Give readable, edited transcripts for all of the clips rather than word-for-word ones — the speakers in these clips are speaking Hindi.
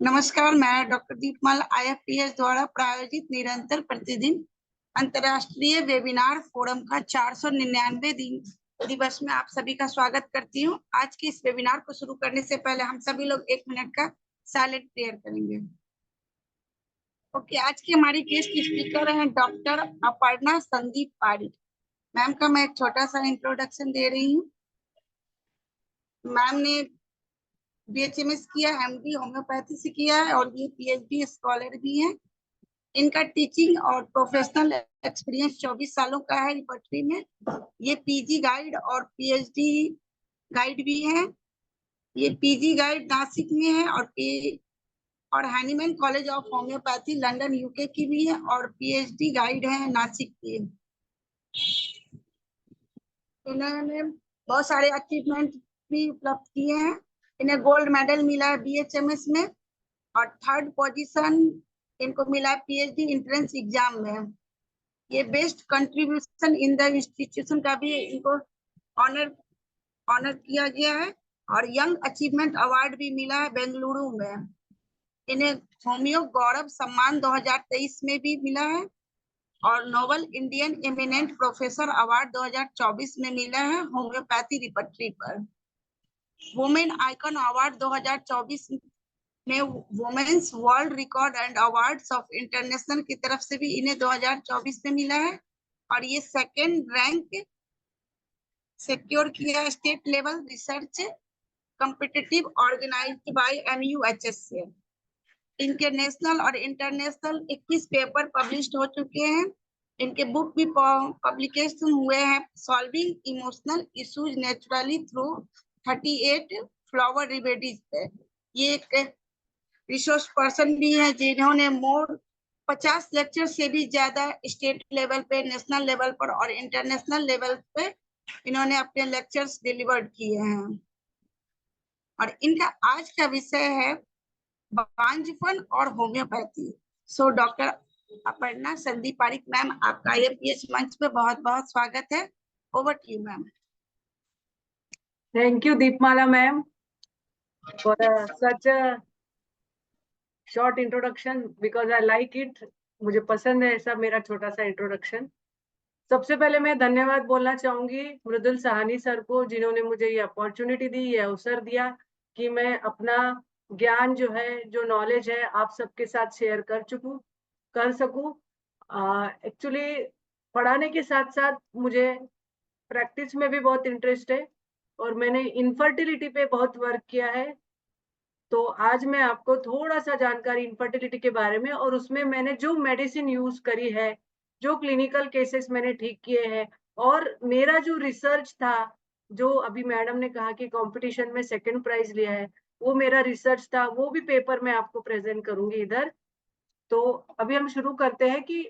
नमस्कार। मैं डॉक्टर दीपमाला IFPS द्वारा प्रायोजित निरंतर प्रतिदिन अंतर्राष्ट्रीय वेबिनार फोरम का 499 दिवस में आप सभी का स्वागत करती हूं। आज के इस वेबिनार को शुरू करने से पहले हम सभी लोग 1 मिनट का साइलेंट प्रेयर करेंगे। ओके, आज की हमारी गेस्ट स्पीकर हैं डॉक्टर अपर्णा संदीप पारिक। मैम का मैं एक छोटा सा इंट्रोडक्शन दे रही हूँ। मैम ने BHMS किया, MD होम्योपैथी से किया है और ये PhD स्कॉलर भी है। इनका टीचिंग और प्रोफेशनल एक्सपीरियंस 24 सालों का है रिपर्टरी में। ये PG गाइड और PhD गाइड भी है। ये PG गाइड नासिक में है और Hahnemann college of homeopathy London UK की भी है और PhD गाइड है नासिक की। इन्होंने बहुत सारे अचीवमेंट भी उपलब्ध किए हैं। इन्हें गोल्ड मेडल मिला है BHMS में और 3rd पोजीशन इनको मिला है PhD एंट्रेंस एग्जाम में। ये best contribution in the institution का भी इनको ऑनर किया गया है और यंग अचीवमेंट अवार्ड भी मिला है बेंगलुरु में। इन्हें होमियो गौरव सम्मान 2023 में भी मिला है और noble Indian eminent professor award 2024 में मिला है होम्योपैथी रिपर्टरी पर। वुमेन आइकन अवार्ड 2024 में women's world record and awards of international की तरफ से भी इन्हें 2024 में मिला है और ये 2nd रैंक सिक्योर किया state level research competitive organised by MUHS से। इनके नेशनल और इंटरनेशनल 21 पेपर पब्लिश्ड हो चुके हैं। इनके बुक भी पब्लिकेशन हुए हैं। Solving emotional issues naturally through 38 flower remedies पे। ये एक रिसोर्स पर्सन भी है जिन्होंने 50 लेक्चर से भी ज्यादा स्टेट लेवल पे, नेशनल लेवल पर और इंटरनेशनल लेवल पे इन्होंने अपने लेक्चर्स डिलीवर्ड किए हैं। और इनका आज का विषय है बांझपन और होम्योपैथी। So doctor Aparna Sandeep Parik ma'am, आपका IFPS मंच पे बहुत बहुत स्वागत है। Over to you ma'am. Thank you, Deepmala ma'am, for such a short introduction because I like it. मुझे पसंद है ऐसा मेरा छोटा सा इंट्रोडक्शन। सबसे पहले मैं धन्यवाद बोलना चाहूंगी मृदुल साहनी सर को, जिन्होंने मुझे ये अपॉर्चुनिटी दी, ये अवसर दिया कि मैं अपना ज्ञान जो है, जो नॉलेज है, आप सबके साथ शेयर कर सकूं। एक्चुअली पढ़ाने के साथ साथ मुझे प्रैक्टिस में भी बहुत इंटरेस्ट है और मैंने इनफर्टिलिटी पे बहुत वर्क किया है। तो आज मैं आपको थोड़ा सा जानकारी इनफर्टिलिटी के बारे में और उसमें मैंने जो मेडिसिन यूज करी है, जो क्लिनिकल केसेस मैंने ठीक किए हैं और मेरा जो रिसर्च था, जो अभी मैडम ने कहा कि कंपटीशन में 2nd प्राइज लिया है, वो मेरा रिसर्च था, वो भी पेपर मैं आपको प्रेजेंट करूंगी इधर। तो अभी हम शुरू करते हैं कि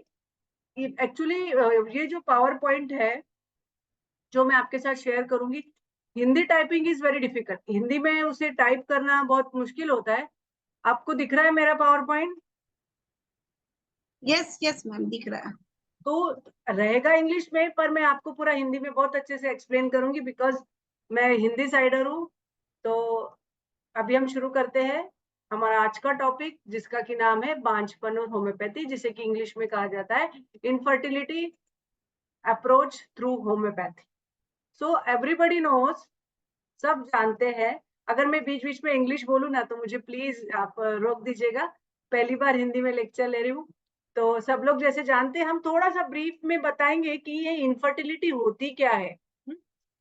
एक्चुअली ये जो पावर पॉइंट है जो मैं आपके साथ शेयर करूंगी, Hindi typing is very difficult. Hindi में उसे टाइप करना बहुत मुश्किल होता है। आपको दिख रहा है मेरा power point? Yes yes ma'am, दिख रहा है। तो रहेगा इंग्लिश में, पर मैं आपको पूरा हिंदी में बहुत अच्छे से एक्सप्लेन करूंगी बिकॉज मैं हिंदी साइडर हूँ। तो अभी हम शुरू करते हैं हमारा आज का टॉपिक, जिसका की नाम है बांझपन और होम्योपैथी, जिसे कि इंग्लिश में कहा जाता है infertility approach through homeopathy. So everybody knows, सब जानते हैं। अगर मैं बीच बीच में इंग्लिश बोलूँ ना तो मुझे प्लीज आप रोक दीजिएगा, पहली बार हिंदी में लेक्चर ले रही हूँ। तो सब लोग जैसे जानते हैं, हम थोड़ा सा ब्रीफ में बताएंगे कि ये इनफर्टिलिटी होती क्या है।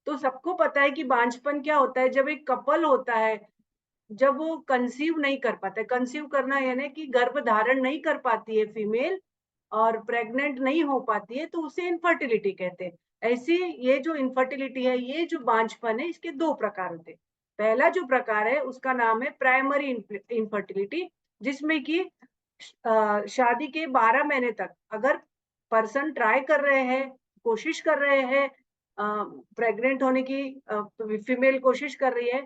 तो सबको पता है कि बांझपन क्या होता है। जब एक कपल होता है, जब वो कंसीव नहीं कर पाता है, कंसीव करना यानी कि गर्भ धारण नहीं कर पाती है फीमेल और प्रेग्नेंट नहीं हो पाती है, तो उसे इनफर्टिलिटी कहते हैं। ऐसी ये जो इनफर्टिलिटी है, ये जो बांझपन है, इसके 2 प्रकार होते हैं। पहला जो प्रकार है उसका नाम है प्राइमरी इनफर्टिलिटी, जिसमें कि शादी के 12 महीने तक अगर पर्सन ट्राई कर रहे हैं, कोशिश कर रहे हैं प्रेग्नेंट होने की, फीमेल कोशिश कर रही है,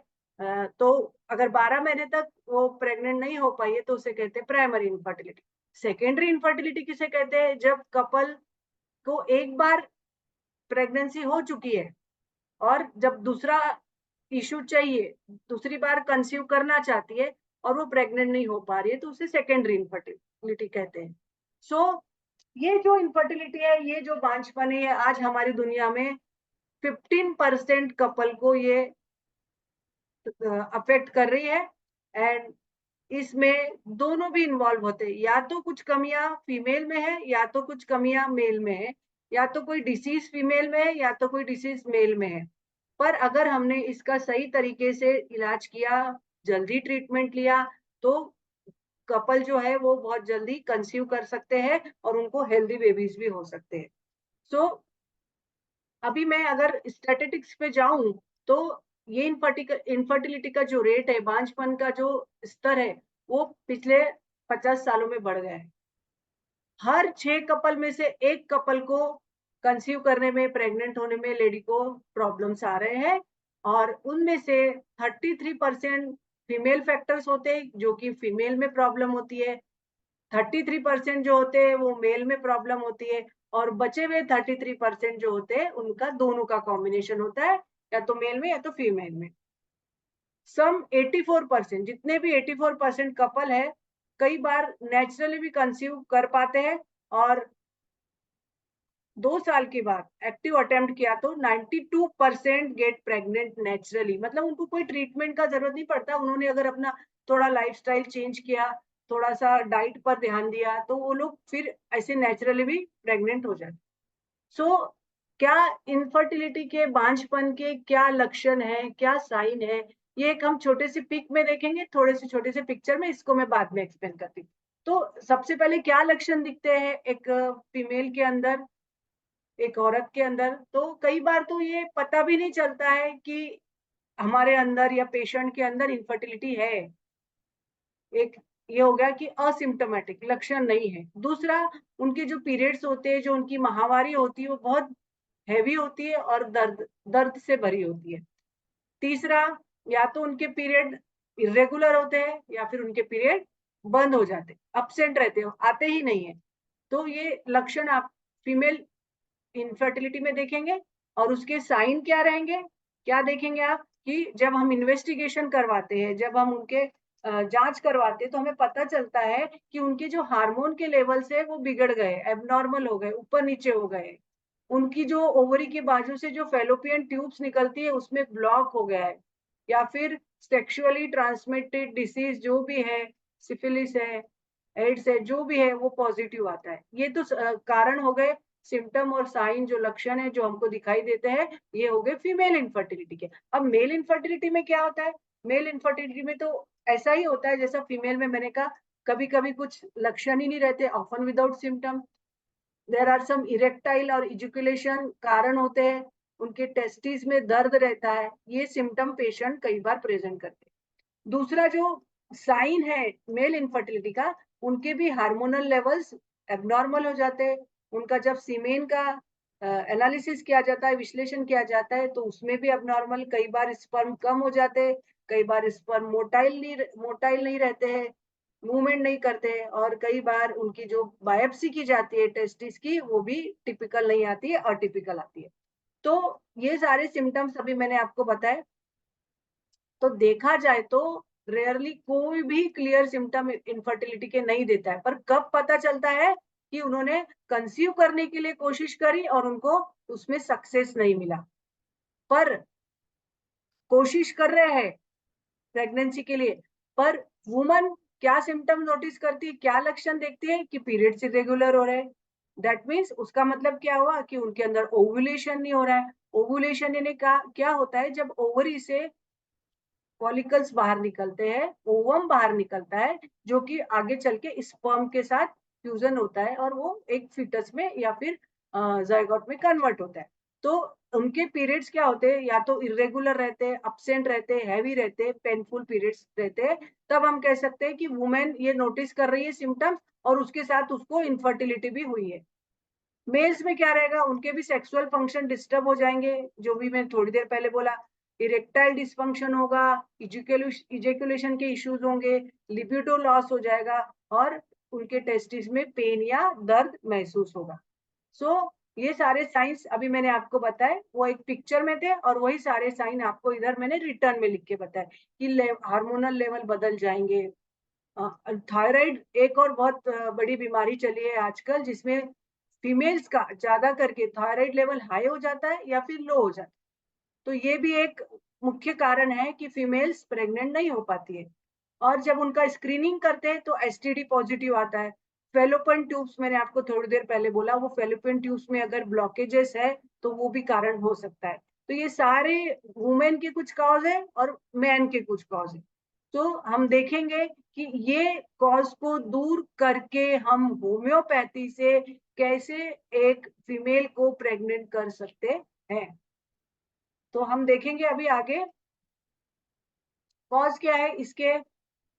तो अगर 12 महीने तक वो प्रेग्नेंट नहीं हो पाई है तो उसे कहते हैं प्राइमरी इनफर्टिलिटी। सेकेंडरी इनफर्टिलिटी किसे कहते हैं? जब कपल को एक बार प्रेगनेंसी हो चुकी है और जब दूसरा इशू चाहिए, दूसरी बार कंसीव करना चाहती है, और वो प्रेग्नेंट नहीं हो पा रही है, तो उसे सेकेंडरी इनफर्टिलिटी कहते हैं। सो ये जो इनफर्टिलिटी है, ये जो बांझपन है, आज हमारी दुनिया में 15% कपल को ये अफेक्ट कर रही है। एंड इसमें दोनों भी इन्वॉल्व होते हैं, या तो कुछ कमियां फीमेल में है या तो कुछ कमियां मेल में है, या तो कोई डिसीज फीमेल में है या तो कोई डिसीज मेल में है। पर अगर हमने इसका सही तरीके से इलाज किया, जल्दी ट्रीटमेंट लिया, तो कपल जो है वो बहुत जल्दी कंसीव कर सकते हैं और उनको हेल्दी बेबीज भी हो सकते हैं। सो अभी मैं अगर स्टैटिस्टिक्स पे जाऊं तो ये इनफर्टिलिटी का जो रेट है, बांझपन का जो स्तर है, वो पिछले 50 सालों में बढ़ गया है। हर 6 कपल में से एक कपल को कंसीव करने में, प्रेग्नेंट होने में लेडी को प्रॉब्लम्स आ रहे हैं, और उनमें से 33% फीमेल फैक्टर्स होते हैं जो कि फीमेल में प्रॉब्लम होती है, 33% जो होते हैं वो मेल में प्रॉब्लम होती है, और बचे हुए 33% जो होते हैं उनका दोनों का कॉम्बिनेशन होता है, या तो मेल में या तो फीमेल में। सम 84%, जितने भी 84% कपल है, कई बार नेचुरली भी कंसीव कर पाते हैं, और 2 साल के बाद एक्टिव अटेम्प्ट किया तो 92% गेट प्रेग्नेंट नेचुरली। मतलब उनको कोई ट्रीटमेंट का जरूरत नहीं पड़ता, उन्होंने अगर अपना थोड़ा लाइफस्टाइल चेंज किया, थोड़ा सा डाइट पर ध्यान दिया, तो वो लोग फिर ऐसे नेचुरली भी प्रेग्नेंट हो जाते। सो क्या इनफर्टिलिटी के, बांझपन के क्या लक्षण है, क्या साइन है, ये एक हम छोटे से पिक में देखेंगे, थोड़े से छोटे से पिक्चर में, इसको मैं बाद में एक्सप्लेन करती हूँ। तो सबसे पहले क्या लक्षण दिखते हैं एक फीमेल के अंदर, एक औरत के अंदर? तो कई बार तो ये पता भी नहीं चलता है कि हमारे अंदर या पेशेंट के अंदर इनफर्टिलिटी है। एक ये हो गया कि असिम्प्टोमेटिक, लक्षण नहीं है। दूसरा, उनके जो पीरियड्स होते हैं, जो उनकी माहवारी होती है, वो बहुत हैवी होती है और दर्द दर्द से भरी होती है। तीसरा, या तो उनके पीरियड इरेगुलर होते हैं या फिर उनके पीरियड बंद हो जाते, अपसेंट रहते हो, आते ही नहीं है। तो ये लक्षण आप फीमेल इनफर्टिलिटी में देखेंगे। और उसके साइन क्या रहेंगे, क्या देखेंगे आप, कि जब हम इन्वेस्टिगेशन करवाते हैं, जब हम उनके जांच करवाते हैं, तो हमें पता चलता है कि उनके जो हार्मोन के लेवल्स है वो बिगड़ गए, एबनॉर्मल हो गए, ऊपर नीचे हो गए। उनकी जो ओवरी के बाजू से जो फेलोपियन ट्यूब्स निकलती है उसमें ब्लॉक हो गया है, या फिर सेक्सुअली ट्रांसमिटेड डिसीज जो भी है, सिफिलिस है, एड्स है, जो भी है वो पॉजिटिव आता है। ये तो कारण हो गए, सिम्टम और साइन, जो लक्षण है जो हमको दिखाई देते हैं, ये हो गए फीमेल इनफर्टिलिटी के। अब मेल इनफर्टिलिटी में क्या होता है? मेल इनफर्टिलिटी में तो ऐसा ही होता है जैसा फीमेल में मैंने कहा, कभी कभी कुछ लक्षण ही नहीं रहते, often without symptom. There are some erectile और इजुकुलेशन कारण होते हैं, उनके टेस्टिस में दर्द रहता है, ये सिम्टम पेशेंट कई बार प्रेजेंट करते हैं। दूसरा जो साइन है मेल इनफर्टिलिटी का, उनके भी हार्मोनल लेवल्स एबनॉर्मल हो जाते हैं। उनका जब सीमेन का एनालिसिस किया जाता है, विश्लेषण किया जाता है, तो उसमें भी एबनॉर्मल, कई बार स्पर्म कम हो जाते हैं, कई बार स्पर्म मोटाइल नहीं रहते हैं, मूवमेंट नहीं करते हैं, और कई बार उनकी जो बायोप्सी की जाती है टेस्टिस की, वो भी टिपिकल नहीं आती है, अटिपिकल आती है। तो ये सारे सिम्टम्स अभी मैंने आपको बताए। तो देखा जाए तो रेयरली कोई भी क्लियर सिम्टम इनफर्टिलिटी के नहीं देता है, पर कब पता चलता है कि उन्होंने कंसीव करने के लिए कोशिश करी और उनको उसमें सक्सेस नहीं मिला, पर कोशिश कर रहे हैं प्रेगनेंसी के लिए। पर वुमन क्या सिम्टम नोटिस करती है, क्या लक्षण देखती है, कि पीरियड्स इरेगुलर हो रहे हैं। दैट मीन्स उसका मतलब क्या हुआ कि उनके अंदर ओवुलेशन नहीं हो रहा है। ओवुलेशन यानी क्या होता है, जब ओवरी से फॉलिकल्स बाहर निकलते हैं, ओवम बाहर निकलता है, जो कि आगे चल के स्पर्म के साथ फ्यूजन होता है और वो एक फीटस में या फिर जायगोट में कन्वर्ट होता है। तो उनके पीरियड्स क्या होते हैं, या तो इरेगुलर रहते हैं, अपसेंट रहते हैं, हैवी रहते हैं, पेनफुल पीरियड्स रहते हैं। तब हम कह सकते हैं कि वुमेन ये नोटिस कर रही है सिम्टम्स, और उसके साथ उसको इनफर्टिलिटी भी हुई है। मेल्स में क्या रहेगा, उनके भी सेक्सुअल फंक्शन डिस्टर्ब हो जाएंगे, जो भी मैं थोड़ी देर पहले बोला, इरेक्टाइल डिसफंक्शन होगा, इजेकुलेशन के इश्यूज होंगे, लिबिडो लॉस हो जाएगा, और उनके टेस्टिस में पेन या दर्द महसूस होगा। सो ये सारे साइंस अभी मैंने आपको बताए, वो एक पिक्चर में थे और वही सारे साइन आपको इधर मैंने रिटर्न में लिख के बताए कि हार्मोनल लेवल बदल जाएंगे। थायराइड एक और बहुत बड़ी बीमारी चली है आजकल, जिसमें फीमेल्स का ज्यादा करके थायराइड लेवल हाई हो जाता है या फिर लो हो जाता है। तो ये भी एक मुख्य कारण है कि फीमेल्स प्रेग्नेंट नहीं हो पाती है। और जब उनका स्क्रीनिंग करते हैं तो एसटीडी पॉजिटिव आता है। फेलोपियन ट्यूब्स मैंने आपको थोड़ी देर पहले बोला, वो फेलोपियन ट्यूब्स में अगर ब्लॉकेजेस है तो वो भी कारण हो सकता है। तो ये सारे वुमेन के कुछ कॉज है और मैन के कुछ कॉज है। तो हम देखेंगे कि ये कॉज को दूर करके हम होम्योपैथी से कैसे एक फीमेल को प्रेग्नेंट कर सकते हैं। तो हम देखेंगे अभी आगे कॉज क्या है इसके।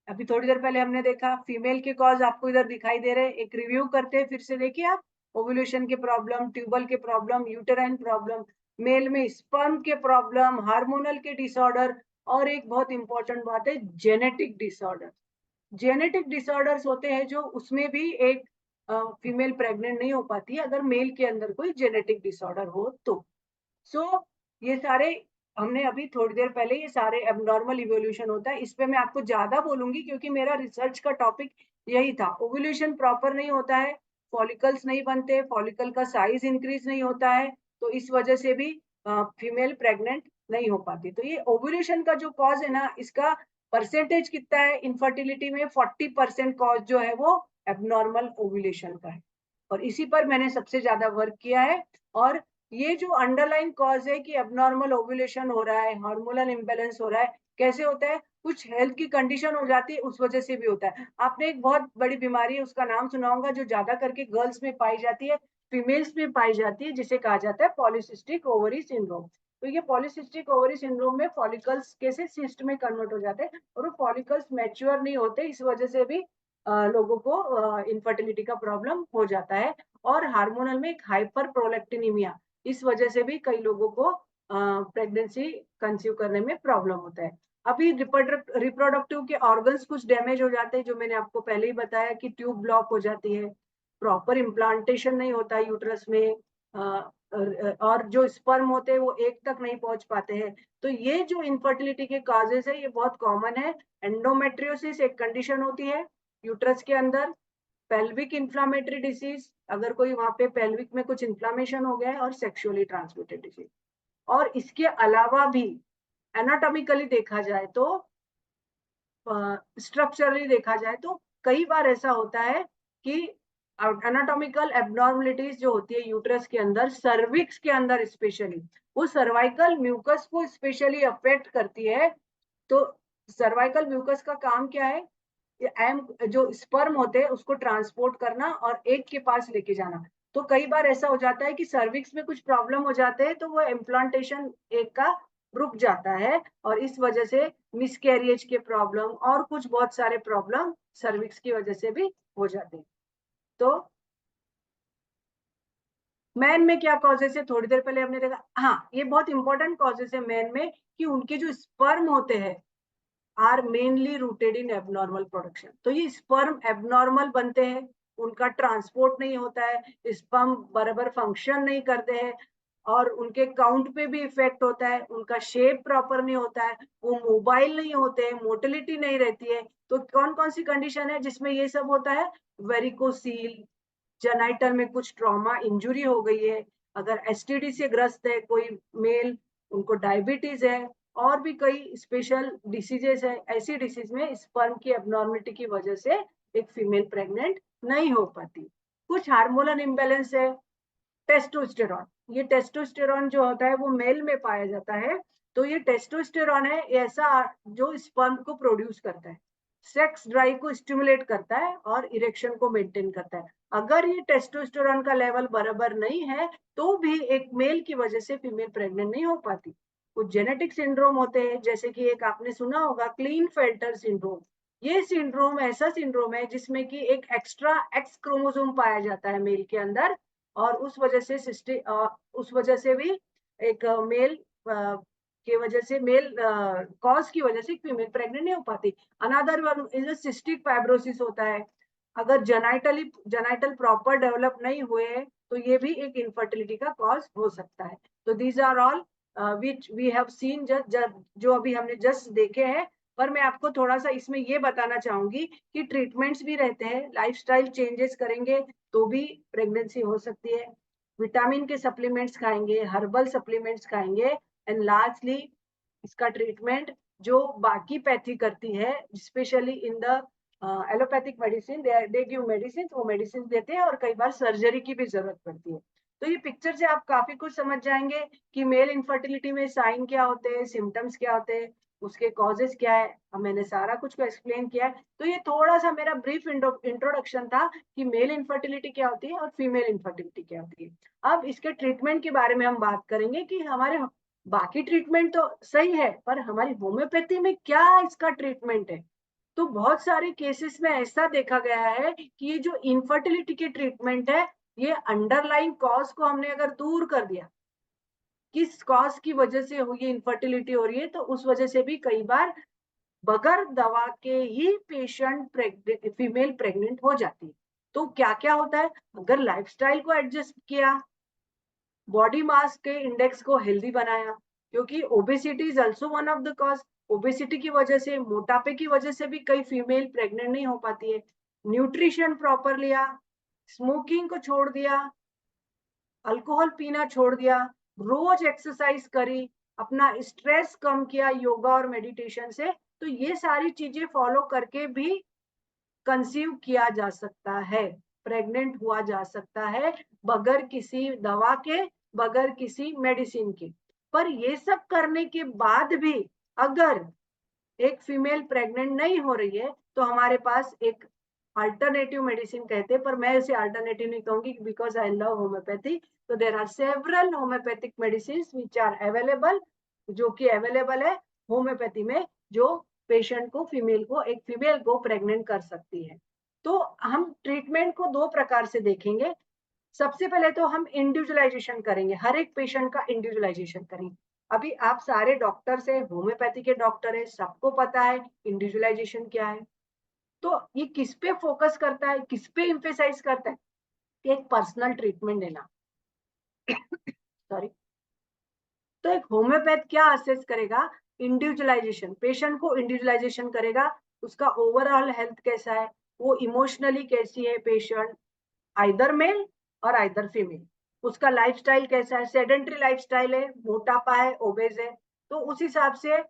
अभी थोड़ी देर पहले हमने देखा फीमेल के कॉज आपको इधर दिखाई दे रहे हैं। एक रिव्यू करते हैं फिर से, देखिए आप, ओव्यूलेशन के प्रॉब्लम, ट्यूबल के प्रॉब्लम, यूटेराइन प्रॉब्लम, मेल में स्पर्म के प्रॉब्लम, हार्मोनल के डिसऑर्डर, और एक बहुत इंपॉर्टेंट बात है जेनेटिक डिसऑर्डर। जेनेटिक डिसऑर्डर्स होते हैं जो उसमें भी एक फीमेल प्रेग्नेंट नहीं हो पाती है अगर मेल के अंदर कोई जेनेटिक डिसऑर्डर हो तो। ये सारे हमने अभी थोड़ी देर पहले ये सारे एबनॉर्मल इवोल्यूशन होता है, इस पे मैं आपको ज्यादा बोलूंगी क्योंकि मेरा रिसर्च का टॉपिक यही था। ओव्यूलेशन प्रॉपर नहीं होता है, फॉलिकल्स नहीं बनते, फॉलिकल का साइज इंक्रीज नहीं होता है, तो इस वजह से भी फीमेल प्रेग्नेंट नहीं हो पाती। तो ये ओव्यूलेशन का जो कॉज है ना, इसका परसेंटेज कितना है इनफर्टिलिटी में, 40% कॉज जो है वो एबनॉर्मल ओव्यूलेशन का है, और इसी पर मैंने सबसे ज्यादा वर्क किया है। और ये जो अंडरलाइन कॉज है कि अबनॉर्मल ओव्यूलेशन हो रहा है, हार्मोनल इम्बैलेंस हो रहा है, कैसे होता है, कुछ हेल्थ की कंडीशन हो जाती है उस वजह से भी होता है। आपने एक बहुत बड़ी बीमारी है उसका नाम सुना होगा जो ज्यादा करके गर्ल्स में पाई जाती है, फीमेल्स में पाई जाती है, जिसे कहा जाता है पॉलीसिस्टिक ओवरी सिंड्रोम। तो ये पॉलीसिस्टिक ओवरी सिंड्रोम में फॉलिकल्स कैसे सिस्ट में कन्वर्ट हो जाते हैं और वो फॉलिकल्स मैच्योर नहीं होते, इस वजह से भी लोगों को इनफर्टिलिटी का प्रॉब्लम हो जाता है। और हार्मोनल में एक हाइपर प्रोलैक्टिनीमिया, इस वजह से भी कई लोगों को प्रेगनेंसी कंसीव करने में प्रॉब्लम होता है। अभी रिप्रोडक्टिव के ऑर्गन्स कुछ डैमेज हो जाते हैं, जो मैंने आपको पहले ही बताया कि ट्यूब ब्लॉक हो जाती है, प्रॉपर इम्प्लांटेशन नहीं होता यूट्रस में, और जो स्पर्म होते हैं वो एक तक नहीं पहुंच पाते हैं। तो ये जो इनफर्टिलिटी के काजेस है ये बहुत कॉमन है। एंडोमेट्रियोसिस एक कंडीशन होती है यूट्रस के अंदर, पेल्विक इन्फ्लामेटरी डिसीज, अगर कोई वहां पे पेल्विक में कुछ इन्फ्लामेशन हो गया है, और सेक्सुअली ट्रांसमिटेड डिसीज। और इसके अलावा भी एनाटॉमिकली देखा जाए तो, स्ट्रक्चरली देखा जाए तो कई बार ऐसा होता है कि एनाटॉमिकल एबनॉर्मलिटीज जो होती है यूट्रस के अंदर, सर्विक्स के अंदर स्पेशली, वो सर्वाइकल म्यूकस को स्पेशली अफेक्ट करती है। तो सर्वाइकल म्यूकस का काम क्या है, एम जो स्पर्म होते हैं उसको ट्रांसपोर्ट करना और एग के पास लेके जाना। तो कई बार ऐसा हो जाता है कि सर्विक्स में कुछ प्रॉब्लम हो जाते हैं तो वो इम्प्लांटेशन एग का रुक जाता है, और इस वजह से मिसकैरियज के प्रॉब्लम और कुछ बहुत सारे प्रॉब्लम सर्विक्स की वजह से भी हो जाते हैं। तो मैन में क्या कॉजेस है, थोड़ी देर पहले हमने देखा, हाँ ये बहुत इंपॉर्टेंट कॉजेस है मैन में, कि उनके जो स्पर्म होते हैं are mainly rooted in abnormal production. तो ये स्पर्म एबनॉर्मल बनते हैं, उनका ट्रांसपोर्ट नहीं होता है, स्पर्म बराबर फंक्शन नहीं करते हैं, और उनके काउंट पे भी इफेक्ट होता है, उनका शेप प्रॉपर नहीं होता है, वो मोबाइल नहीं होते हैं, मोटिलिटी नहीं रहती है। तो कौन कौन सी कंडीशन है जिसमें ये सब होता है, वेरिकोसील, जेनाइटल में कुछ ट्रॉमा इंजुरी हो गई है, अगर एसटीडी से ग्रस्त है कोई मेल, उनको डायबिटीज है, और भी कई स्पेशल डिसीजेस है। ऐसी डिसीज में स्पर्म की एबनॉर्मलिटी की वजह से एक फीमेल प्रेग्नेंट नहीं हो पाती। कुछ हार्मोनल इम्बैलेंस है, टेस्टोस्टेरॉन, ये टेस्टोस्टेरॉन जो होता है वो मेल में पाया जाता है। तो ये टेस्टोस्टेरॉन है ऐसा जो स्पर्म को प्रोड्यूस करता है, सेक्स ड्राइव को स्टिमुलेट करता है और इरेक्शन को मेंटेन करता है। अगर ये टेस्टोस्टेरॉन का लेवल बराबर नहीं है तो भी एक मेल की वजह से फीमेल प्रेग्नेंट नहीं हो पाती। कुछ जेनेटिक सिंड्रोम होते हैं, जैसे कि एक आपने सुना होगा क्लीनफेल्टर सिंड्रोम। ये सिंड्रोम ऐसा सिंड्रोम है जिसमें कि एक एक्स्ट्रा एक्स क्रोमोसोम पाया जाता है मेल के अंदर, और उस वजह से भी एक मेल की वजह से, मेल कॉज की वजह से फीमेल प्रेग्नेंट नहीं हो पाती। Another one is cystic fibrosis होता है, अगर जेनाइटल प्रॉपर डेवलप नहीं हुए तो ये भी एक इनफर्टिलिटी का कॉज हो सकता है। तो these are all which we have seen, जो अभी हमने जस्ट देखे हैं। पर मैं आपको थोड़ा सा इसमें ये बताना चाहूंगी कि ट्रीटमेंट्स भी रहते हैं, लाइफस्टाइल चेंजेस करेंगे तो भी प्रेगनेंसी हो सकती है, विटामिन के सप्लीमेंट्स खाएंगे, हर्बल सप्लीमेंट्स खाएंगे, एंड लार्जली इसका ट्रीटमेंट जो बाकी पैथी करती है, specially in the allopathic medicine, they give medicine, वो मेडिसिन देते हैं और कई बार सर्जरी की भी जरूरत पड़ती है। तो ये पिक्चर से आप काफी कुछ समझ जाएंगे कि मेल इनफर्टिलिटी में साइन क्या होते हैं, सिम्टम्स क्या होते हैं, उसके कॉजेस क्या है। अब मैंने सारा कुछ को एक्सप्लेन किया है। तो ये थोड़ा सा मेरा ब्रीफ इंट्रोडक्शन था कि मेल इनफर्टिलिटी क्या होती है और फीमेल इनफर्टिलिटी क्या होती है। अब इसके ट्रीटमेंट के बारे में हम बात करेंगे कि हमारे बाकी ट्रीटमेंट तो सही है, पर हमारी होम्योपैथी में क्या इसका ट्रीटमेंट है। तो बहुत सारे केसेस में ऐसा देखा गया है कि ये जो इनफर्टिलिटी की ट्रीटमेंट है, ये अंडरलाइन कॉज को हमने अगर दूर कर दिया, किस कॉज की वजह से ये इनफर्टिलिटी हो रही है, तो उस वजह से भी कई बार बगैर दवा के ही पेशेंट फीमेल प्रेग्नेंट हो जाती है। तो क्या क्या होता है, अगर लाइफस्टाइल को एडजस्ट किया, बॉडी मास के इंडेक्स को हेल्दी बनाया, क्योंकि obesity is also one of the cause. Obesity की वजह से, मोटापे की वजह से भी कई फीमेल प्रेग्नेंट नहीं हो पाती है। न्यूट्रिशन प्रॉपर लिया, स्मोकिंग को छोड़ दिया, अल्कोहल पीना छोड़ दिया, रोज एक्सरसाइज करी, अपना स्ट्रेस कम किया योगा और मेडिटेशन से, तो ये सारी चीजें फॉलो करके भी कंसीव किया जा सकता है, प्रेग्नेंट हुआ जा सकता है, बगैर किसी दवा के, बगैर किसी मेडिसिन के। पर ये सब करने के बाद भी अगर एक फीमेल प्रेग्नेंट नहीं हो रही है, तो हमारे पास एक अल्टरनेटिव मेडिसिन कहते हैं, पर मैं इसे अल्टरनेटिव नहीं कहूंगी बिकॉज आई लव होम्योपैथी। तो there are several homeopathic medicine which are available, जो कि अवेलेबल है होम्योपैथी में, जो पेशेंट को, एक फीमेल को प्रेग्नेंट कर सकती है। तो हम ट्रीटमेंट को दो प्रकार से देखेंगे। सबसे पहले तो हम इंडिविजुअलाइजेशन करेंगे, हर एक पेशेंट का इंडिविजुअलाइजेशन करेंगे। अभी आप सारे डॉक्टर से, होम्योपैथी के डॉक्टर है, सबको पता है इंडिविजुअलाइजेशन क्या है। तो ये किस पे फोकस करता है, किस पे इम्फेसाइज करता है कि एक पर्सनल ट्रीटमेंट देना। सॉरी। तो एक होम्योपैथ क्या असेस करेगा, इंडिविजुअलाइजेशन, पेशेंट को इंडिविजुअलाइजेशन करेगा, उसका ओवरऑल हेल्थ कैसा है, वो इमोशनली कैसी है पेशेंट, आइदर मेल और आइदर फीमेल, उसका लाइफस्टाइल कैसा है, सेडेंट्री लाइफस्टाइल है, मोटापा है, ओबेज है, तो उस हिसाब से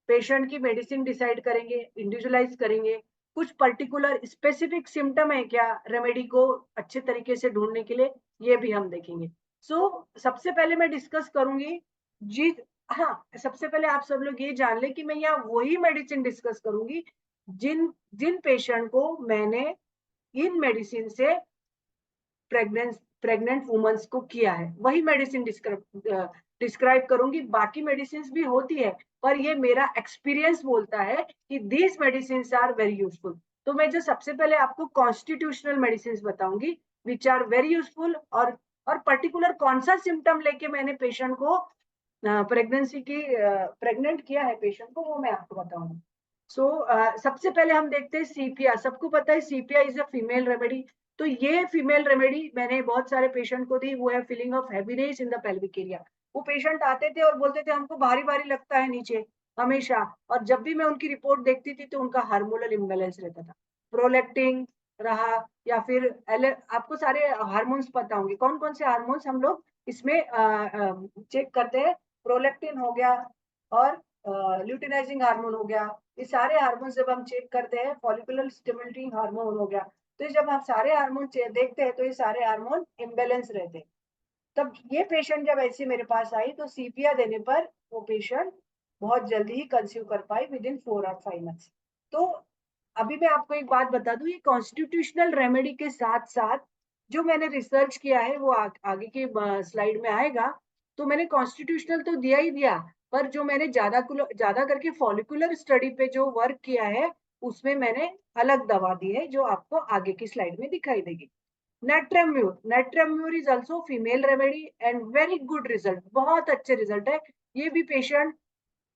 पेशेंट की मेडिसिन डिसाइड करेंगे, इंडिविजुअलाइज करेंगे। कुछ पर्टिकुलर स्पेसिफिक सिम्टम है क्या रेमेडी को अच्छे तरीके से ढूंढने के लिए, ये भी हम देखेंगे। सबसे पहले मैं डिस्कस करूंगी जी। हाँ, सबसे पहले आप सब लोग ये जान ले कि मैं यहाँ वही मेडिसिन डिस्कस करूंगी जिन जिन पेशेंट को मैंने इन मेडिसिन से प्रेग्नेंट वुमेन्स को किया है, वही मेडिसिन डिस्क्राइब करूंगी। बाकी मेडिसिन भी होती है, पर ये मेरा एक्सपीरियंस बोलता है कि these medicine are very useful. तो मैं जो सबसे पहले आपको कॉन्स्टिट्यूशनल मेडिसिन बताऊंगी विच आर वेरी यूजफुल, और पर्टिकुलर कौन सा सिम्टम लेके मैंने पेशेंट को प्रेग्नेंट किया है पेशेंट को, वो मैं आपको बताऊंगी। सबसे पहले हम देखते हैं सीपिया। सबको पता है सीपिया इज अ फीमेल रेमेडी। तो ये फीमेल रेमेडी मैंने बहुत सारे पेशेंट को दी। वो है feeling of heaviness in the pelvic area. वो पेशेंट आते थे और बोलते थे हमको भारी भारी लगता है नीचे हमेशा, और जब भी मैं उनकी रिपोर्ट देखती थी तो उनका हार्मोनल इम्बैलेंस रहता था, प्रोलैक्टिन रहा, या फिर आपको सारे हार्मोन्स पता होंगे, कौन कौन से हार्मोन्स हम लोग इसमें चेक करते हैं। प्रोलैक्टिन हो गया और ल्यूटिनाइजिंग हार्मोन हो गया, ये सारे हार्मोन जब हम चेक करते हैं, फॉलिकुलर स्टिमुलेटिंग हार्मोन हो गया। तो जब हम सारे हार्मोन देखते हैं तो ये सारे हार्मोन इम्बेलेंस रहते हैं। तब ये पेशेंट जब ऐसे मेरे पास आई तो सीपिया देने पर वो पेशेंट बहुत जल्दी ही कंसीव कर पाई विद इन 4 और 5 मंथ्स। तो अभी मैं आपको एक बात बता दूं, ये कॉन्स्टिट्यूशनल रेमेडी के साथ साथ जो मैंने रिसर्च किया है वो आगे की स्लाइड में आएगा। तो मैंने कॉन्स्टिट्यूशनल तो दिया ही दिया, पर जो मैंने ज्यादा करके फॉलिकुलर स्टडी पे जो वर्क किया है उसमें मैंने अलग दवा दी है, जो आपको आगे की स्लाइड में दिखाई देगी। Natrum mur is also female remedy and very good result, बहुत अच्छे रिजल्ट है। ये भी पेशेंट,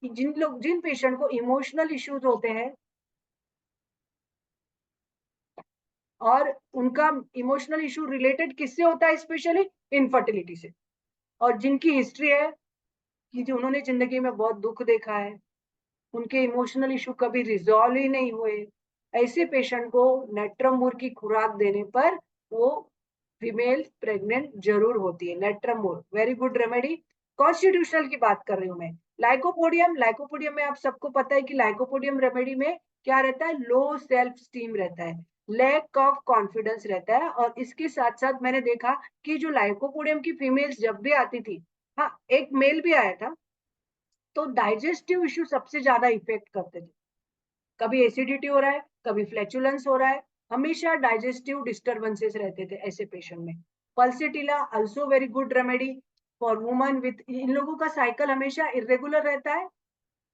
जिन पेशेंट को इमोशनल इश्यूज होते हैं, और उनका इमोशनल इशू रिलेटेड किससे होता है, स्पेशली इनफर्टिलिटी से। और जिनकी हिस्ट्री है कि जो उन्होंने जिंदगी में बहुत दुख देखा है, उनके इमोशनल इशू कभी रिजॉल्व ही नहीं हुए, ऐसे पेशेंट को नेट्रमूर की खुराक देने पर वो फीमेल प्रेग्नेंट जरूर होती है। नेट्रमूर वेरी गुड रेमेडी। कॉन्स्टिट्यूशनल की बात कर रही हूँ मैं। लाइकोपोडियम, लाइकोपोडियम में आप सबको पता है कि लाइकोपोडियम रेमेडी में क्या रहता है, लो सेल्फ स्टीम रहता है, लैक ऑफ कॉन्फिडेंस रहता है। और इसके साथ साथ मैंने देखा कि जो लाइकोपोडियम की फीमेल्स जब भी आती थी, हाँ एक मेल भी आया था, तो डाइजेस्टिव इश्यू सबसे ज्यादा इफेक्ट करते थे। कभी एसिडिटी हो रहा है, कभी फ्लैचुलेंस हो रहा है, हमेशा डाइजेस्टिव डिस्टर्बेंसेस रहते थे ऐसे पेशेंट में। Pulsatilla also very good remedy for woman with, इन लोगों का साइकिल हमेशा इरेगुलर रहता है,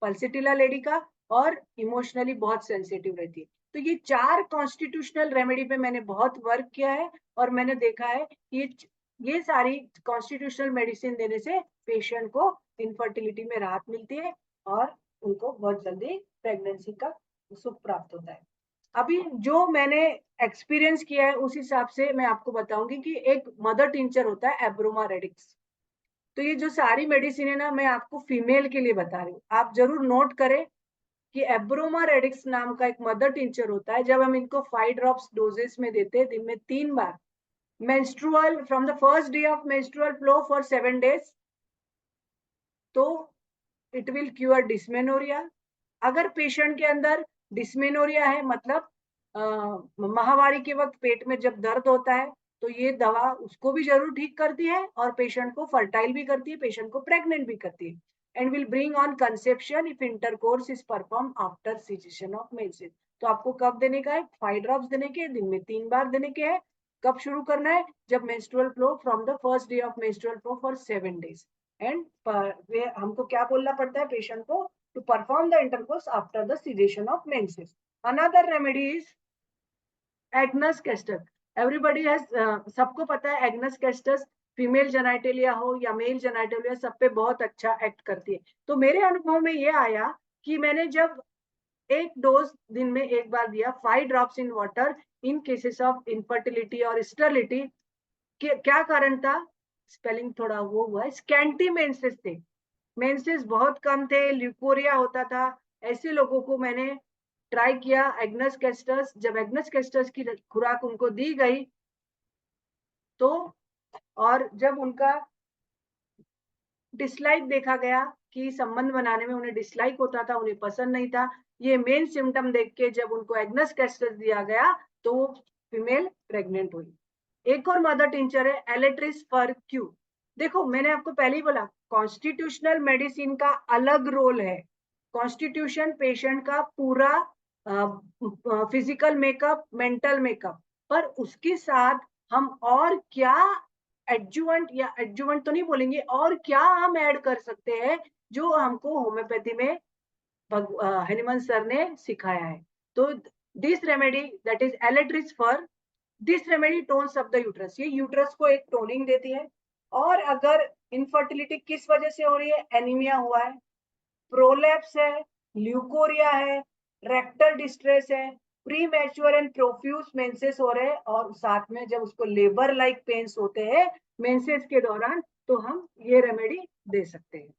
पल्सेटिला लेडी का, और इमोशनली बहुत सेंसिटिव रहती है। तो ये 4 कॉन्स्टिट्यूशनल रेमेडी पे मैंने बहुत वर्क किया है, और मैंने देखा है कि ये सारी कॉन्स्टिट्यूशनल मेडिसिन देने से पेशेंट को इनफर्टिलिटी में राहत मिलती है और उनको बहुत जल्दी प्रेगनेंसी का सुख प्राप्त होता है। अभी जो मैंने एक्सपीरियंस किया है उस हिसाब से मैं आपको बताऊंगी कि एक मदर टिंचर होता है एब्रोमा रेडिक्स। तो ये जो सारी मेडिसिन है ना, मैं आपको फीमेल के लिए बता रही हूँ, आप जरूर नोट करें कि एब्रोमा रेडिक्स नाम का एक मदर टिंचर होता है। जब हम इनको 5 ड्रॉप्स डोजेस में देते हैं दिन में 3 बार, menstrual from the first day of menstrual flow for 7 days, तो इट विल क्यूर डिस्मेनोरिया। अगर पेशेंट के अंदर डिस्मेनोरिया है, मतलब माहवारी के वक्त पेट में जब दर्द होता है, तो ये दवा उसको भी जरूर ठीक करती है और पेशेंट को फर्टाइल भी करती है, पेशेंट को प्रेग्नेंट भी करती है। And will bring on conception if intercourse is perform after caseation of menses. तो आपको कब देने का है, 5 ड्रॉप्स देने के, दिन में 3 बार देने के हैं। कब शुरू करना है, जब menstrual flow from the first day of menstrual flow for 7 days. And हमको क्या बोलना पड़ता है पेशेंट को, to perform the intercourse after the cessation of menses. Another remedy is Agnus castor. Everybody has सबको पता है एग्नस कैस्टस फीमेल जेनाइटेलिया हो या मेल जेनाइटेलिया, सब पे बहुत अच्छा एक्ट करती है। तो मेरे अनुभव में ये आया कि मैंने जब एक डोज दिन में एक बार दिया, 5 drops in water in cases of infertility और स्टरलिटी, क्या कारण था, स्पेलिंग थोड़ा वो हुआ है, स्कैंटी मेंसेस थे, मेंसेस बहुत कम थे, ल्यूकोरिया होता था, ऐसे लोगों को मैंने ट्राई किया एग्नस कैस्टस। जब एग्नस कैस्टस की खुराक उनको दी गई, तो और जब उनका डिसलाइक देखा गया कि संबंध बनाने में उन्हें डिसलाइक होता था, उन्हें पसंद नहीं था, ये मेन सिम्टम देख के जब उनको एग्नस कैस्टस दिया गया तो वो फीमेल प्रेग्नेंट हुई। एक और मदर टिंचर है एलेट्रिस फर क्यू। देखो मैंने आपको पहले ही बोला, कॉन्स्टिट्यूशनल मेडिसिन का अलग रोल है। कॉन्स्टिट्यूशन पेशेंट का पूरा फिजिकल मेकअप, मेंटल मेकअप, पर उसके साथ हम और क्या एडजुवेंट, या एडजुवेंट तो नहीं बोलेंगे, और क्या हम ऐड कर सकते हैं जो हमको होम्योपैथी में हनुमान सर ने सिखाया है। तो this remedy that is aletris फर, this remedy tones up the uterus, ये यूट्रस को एक टोनिंग देती है। और अगर इनफर्टिलिटी किस वजह से हो रही है, एनीमिया हुआ है, प्रोलैप्स है, ल्यूकोरिया है, रेक्टल डिस्ट्रेस है, pre mature and profuse menses हो रहे हैं, और साथ में जब उसको लेबर लाइक पेन्स होते हैं मेंसेस के दौरान, तो हम ये रेमेडी दे सकते हैं।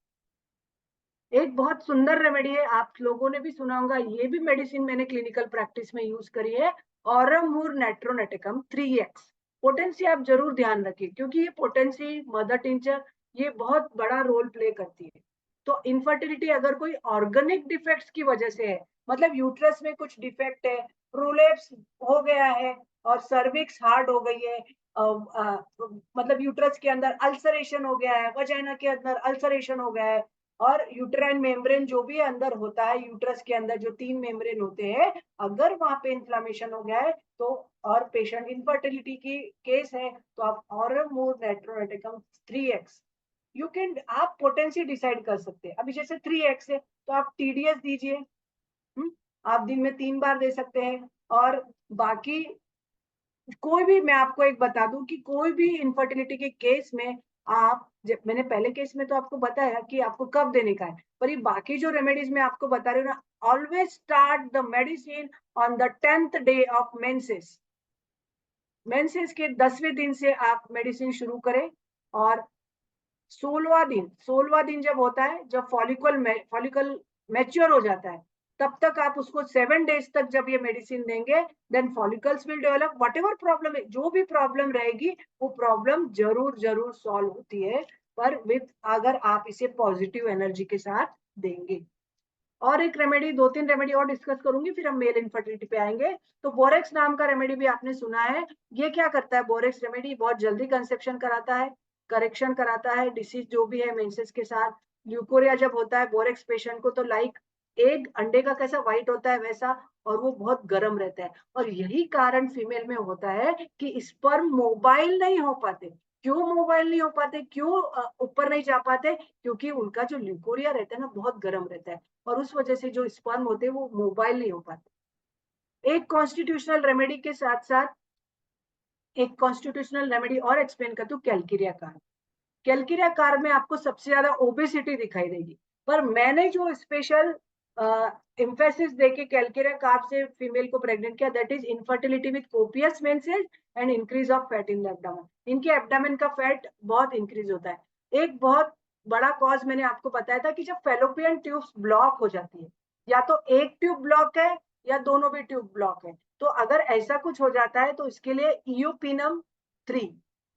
एक बहुत सुंदर रेमेडी है, आप लोगों ने भी सुना होगा, ये भी मेडिसिन मैंने क्लिनिकल प्रैक्टिस में यूज करी है, ऑरमूर नेट्रोनेटिकम 3x। पोटेंसी आप जरूर ध्यान रखिए, क्योंकि ये पोटेंसी मदर टिंचर ये बहुत बड़ा रोल प्ले करती है। तो इनफर्टिलिटी अगर कोई ऑर्गेनिक डिफेक्ट्स की वजह से है, मतलब यूट्रस में कुछ डिफेक्ट है, प्रोलेप्स हो गया है और सर्विक्स हार्ड हो गई है, मतलब यूट्रस के अंदर अल्सरेशन हो गया है, वजाइना के अंदर अल्सरेशन हो गया है, और यूट्राइन मेम्ब्रेन जो भी अंदर होता है, यूट्रस के अंदर जो 3 मेम्ब्रेन होते हैं, अगर वहां पे इन्फ्लामेशन हो गया है तो, और पेशेंट इनफर्टिलिटी की केस है, तो आप ऑरमूर नेट्रोनेटिकम 3x यू कैन, आप पोटेंसी डिसाइड कर सकते हैं। अभी जैसे 3x है तो आप TDS दीजिए, आप दिन में 3 बार दे सकते हैं। और बाकी कोई भी, मैं आपको एक बता दूं कि कोई भी इनफर्टिलिटी के केस में आप, जब मैंने पहले केस में तो आपको बताया कि आपको कब देने का है, पर ये बाकी जो रेमेडीज मैं आपको बता रही हूँ ना, always start the medicine on the 10th day of menses. Menses के 10वें दिन से आप मेडिसिन शुरू करें और 16वां दिन जब होता है, जब फॉलिकल मैच्योर हो जाता है, तब तक आप उसको 7 डेज तक जब ये मेडिसिन देंगे, then follicles will develop. Whatever problem है, जो भी प्रॉब्लम रहेगी वो प्रॉब्लम जरूर सॉल्व होती है, पर विथ अगर आप इसे पॉजिटिव एनर्जी के साथ देंगे। और एक रेमेडी, 2-3 रेमेडी और डिस्कस करूंगी, फिर हम मेल इनफर्टिलिटी पे आएंगे। तो बोरेक्स नाम का रेमेडी भी आपने सुना है। ये क्या करता है बोरेक्स रेमेडी? बहुत जल्दी कंसेप्शन कराता है, करेक्शन कराता है डिसीज जो भी है मेंसेस के साथ। ल्यूकोरिया जब होता है बोरेक्स पेशेंट को, तो लाइक एग अंडे का कैसा व्हाइट होता है वैसा, और वो बहुत गर्म रहता है। और यही कारण फीमेल में होता है कि स्पर्म मोबाइल नहीं हो पाते। क्यों मोबाइल नहीं हो पाते, क्यों ऊपर नहीं जा पाते? क्योंकि उनका जो ल्यूकोरिया रहता है ना, बहुत गर्म रहता है, और उस वजह से जो स्पर्म होते हैं वो मोबाइल नहीं हो पाते। एक कॉन्स्टिट्यूशनल रेमेडी के साथ साथ एक कॉन्स्टिट्यूशनल रेमेडी और एक्सप्लेन करती हूँ, कैल्किरिया कार्ब। कैल्किरिया कार्ब में आपको सबसे ज्यादा ओबेसिटी दिखाई देगी, पर मैंने जो स्पेशल एम्फेसिस देके कैल्किरिया कार्ब से फीमेल को प्रेग्नेंट किया, that is infertility with copious menses and increase of fat in the abdomen. इनके एब्डोमेन का फैट बहुत इंक्रीज होता है। एक बहुत बड़ा कॉज मैंने आपको बताया था कि जब फेलोपियन ट्यूब्स ब्लॉक हो जाती है, या तो एक ट्यूब ब्लॉक है या दोनों भी ट्यूब ब्लॉक है, तो अगर ऐसा कुछ हो जाता है तो इसके लिए इयोपिनम 3,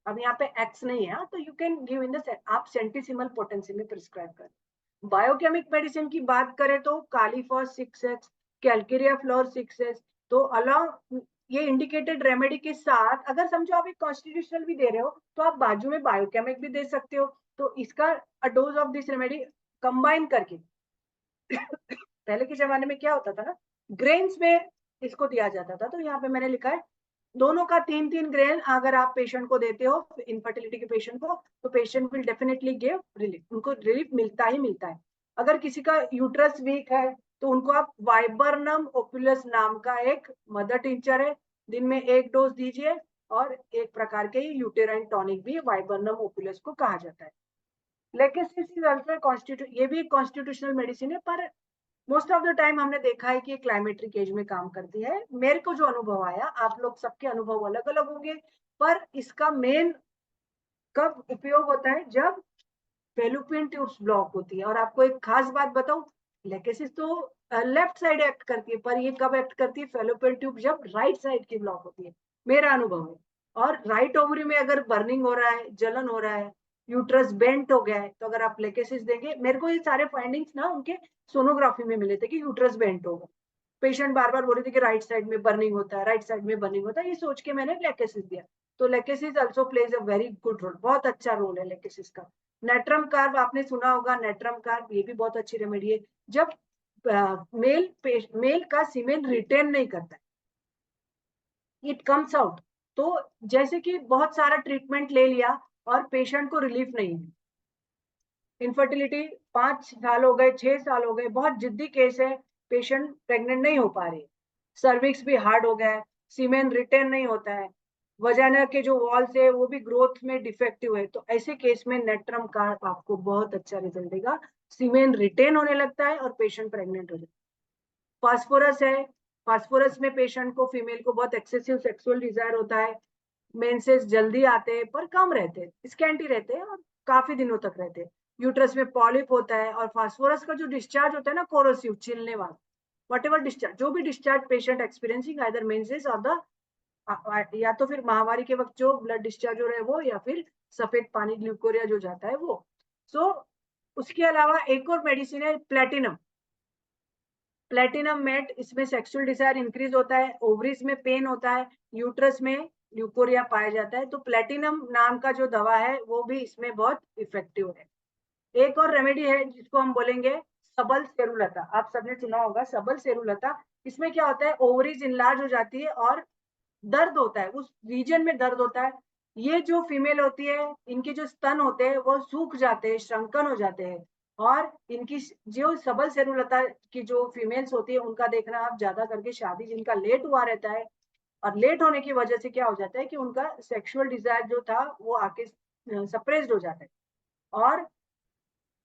अब यहाँ पे एक्स नहीं है, तो you can give in the, आप सेंटिसिमल पोटेंसी में प्रिस्क्राइब कर। बायोकेमिक मेडिसिन की बात करें तो Kali phos 6x, calcarea floor 6x, तो अलॉन्ग ये इंडिकेटेड रेमेडी के साथ, अगर समझो आप एक कॉन्स्टिट्यूशनल भी दे रहे हो तो आप बाजू में बायोकेमिक भी दे सकते हो। तो इसका dose of this remedy combine करके पहले के जमाने में क्या होता था ना, ग्रेन्स में इसको दिया जाता था, तो यहाँ पे मैंने लिखा है दोनों का 3-3 ग्रेन अगर आप पेशेंट को देते हो, इनफर्टिलिटी के पेशेंट को, तो patient will definitely give relief, उनको रिलीफ मिलता ही मिलता है। अगर किसी का यूट्रस वीक है तो उनको आप वाइबर्नम ओपुलस नाम का एक मदर टिंचर है, दिन में 1 डोज दीजिए, और एक प्रकार के यूटेराइन टॉनिक भी वाइबर्नम ओपुलस को कहा जाता है। लेकेसिस इज आल्सो कॉन्स्टिट्यूट, ये भी एक कॉन्स्टिट्यूशनल मेडिसिन है, पर मोस्ट ऑफ द टाइम हमने देखा है कि क्लाइमेट्रिक एज में काम करती है। मेरे को जो अनुभव आया, आप लोग सबके अनुभव अलग अलग होंगे, पर इसका मेन कब उपयोग होता है? जब फेलोपियन ट्यूब्स ब्लॉक होती है। और आपको एक खास बात बताऊं, लेकेसिस तो लेफ्ट साइड एक्ट करती है, पर ये कब एक्ट करती है? फेलोपियन ट्यूब जब राइट साइड की ब्लॉक होती है, मेरा अनुभव है। और राइट ओवरी में अगर बर्निंग हो रहा है, जलन हो रहा है, यूट्रस बेंट हो गया है, तो अगर आप लेकेसिस देंगे, मेरे को ये सारे फाइंडिंग्स ना उनके सोनोग्राफी में मिले थे कि यूट्रस बेंट होगा। पेशेंट बार बार बोल रहे थे कि राइट साइड में बर्निंग होता है, राइट साइड में बर्निंग होता है, ये सोच के मैंने लेकेसिस दिया। तो Lachesis also plays a very good role, बहुत अच्छा रोल है लेकेसिस का। नेट्रम कार्ब आपने सुना होगा, नेट्रम कार्ब ये भी बहुत अच्छी रेमेडी है। जब मेल का सीमेन रिटेन नहीं करता है, इट कम्स आउट, तो जैसे कि बहुत सारा ट्रीटमेंट ले लिया और पेशेंट को रिलीफ नहीं है, इनफर्टिलिटी 5 साल हो गए, 6 साल हो गए, बहुत जिद्दी केस है, पेशेंट प्रेग्नेंट नहीं हो पा रही, सर्विक्स भी हार्ड हो गया है, सीमेन रिटेन नहीं होता है, वजाना के जो वॉल्स है वो भी ग्रोथ में डिफेक्टिव है, तो ऐसे केस में नेट्रम कार्ब आपको बहुत अच्छा रिजल्ट देगा। सीमेन रिटेन होने लगता है और पेशेंट प्रेग्नेंट हो जाता है। फास्फोरस है, फास्फोरस में पेशेंट को, फीमेल को बहुत एक्सेसिव सेक्सुअल डिजायर होता है, मेंसेस जल्दी आते हैं पर कम रहते हैं, स्कैंटी रहते हैं और काफी दिनों तक रहते हैं, यूट्रस में पॉलिप होता है, और फास्फोरस का जो डिस्चार्ज होता है ना, कोरोसिव, छिलने वाला, वट एवर डिस्चार्ज, जो भी discharge patient experiencing either menses और द, या तो फिर महामारी के वक्त जो ब्लड डिस्चार्ज हो रहा है वो, या फिर सफेद पानी ग्लूकोरिया जो जाता है वो। सो उसके अलावा एक और मेडिसिन है प्लेटिनम, प्लेटिनम मेट, इसमें सेक्सुअल डिजायर इंक्रीज होता है, ओवरीज में पेन होता है, यूट्रस में ल्यूकोरिया पाया जाता है, तो प्लेटिनम नाम का जो दवा है वो भी इसमें बहुत इफेक्टिव है। एक और रेमेडी है जिसको हम बोलेंगे सबल सेरुलता, आप सबने सुना होगा सबल सेरुलता। इसमें क्या होता है, ओवरीज इनलार्ज हो जाती है और दर्द होता है, उस रीजन में दर्द होता है। ये जो फीमेल होती है, इनके जो स्तन होते हैं वो सूख जाते हैं, श्रंकन हो जाते हैं, और इनकी जो सबल सेरुलता की जो फीमेल्स होती है उनका देखना आप ज्यादा करके, शादी जिनका लेट हुआ रहता है, और लेट होने की वजह से क्या हो जाता है कि उनका सेक्सुअल डिजायर जो था वो आके सप्रेस्ड हो जाता है, और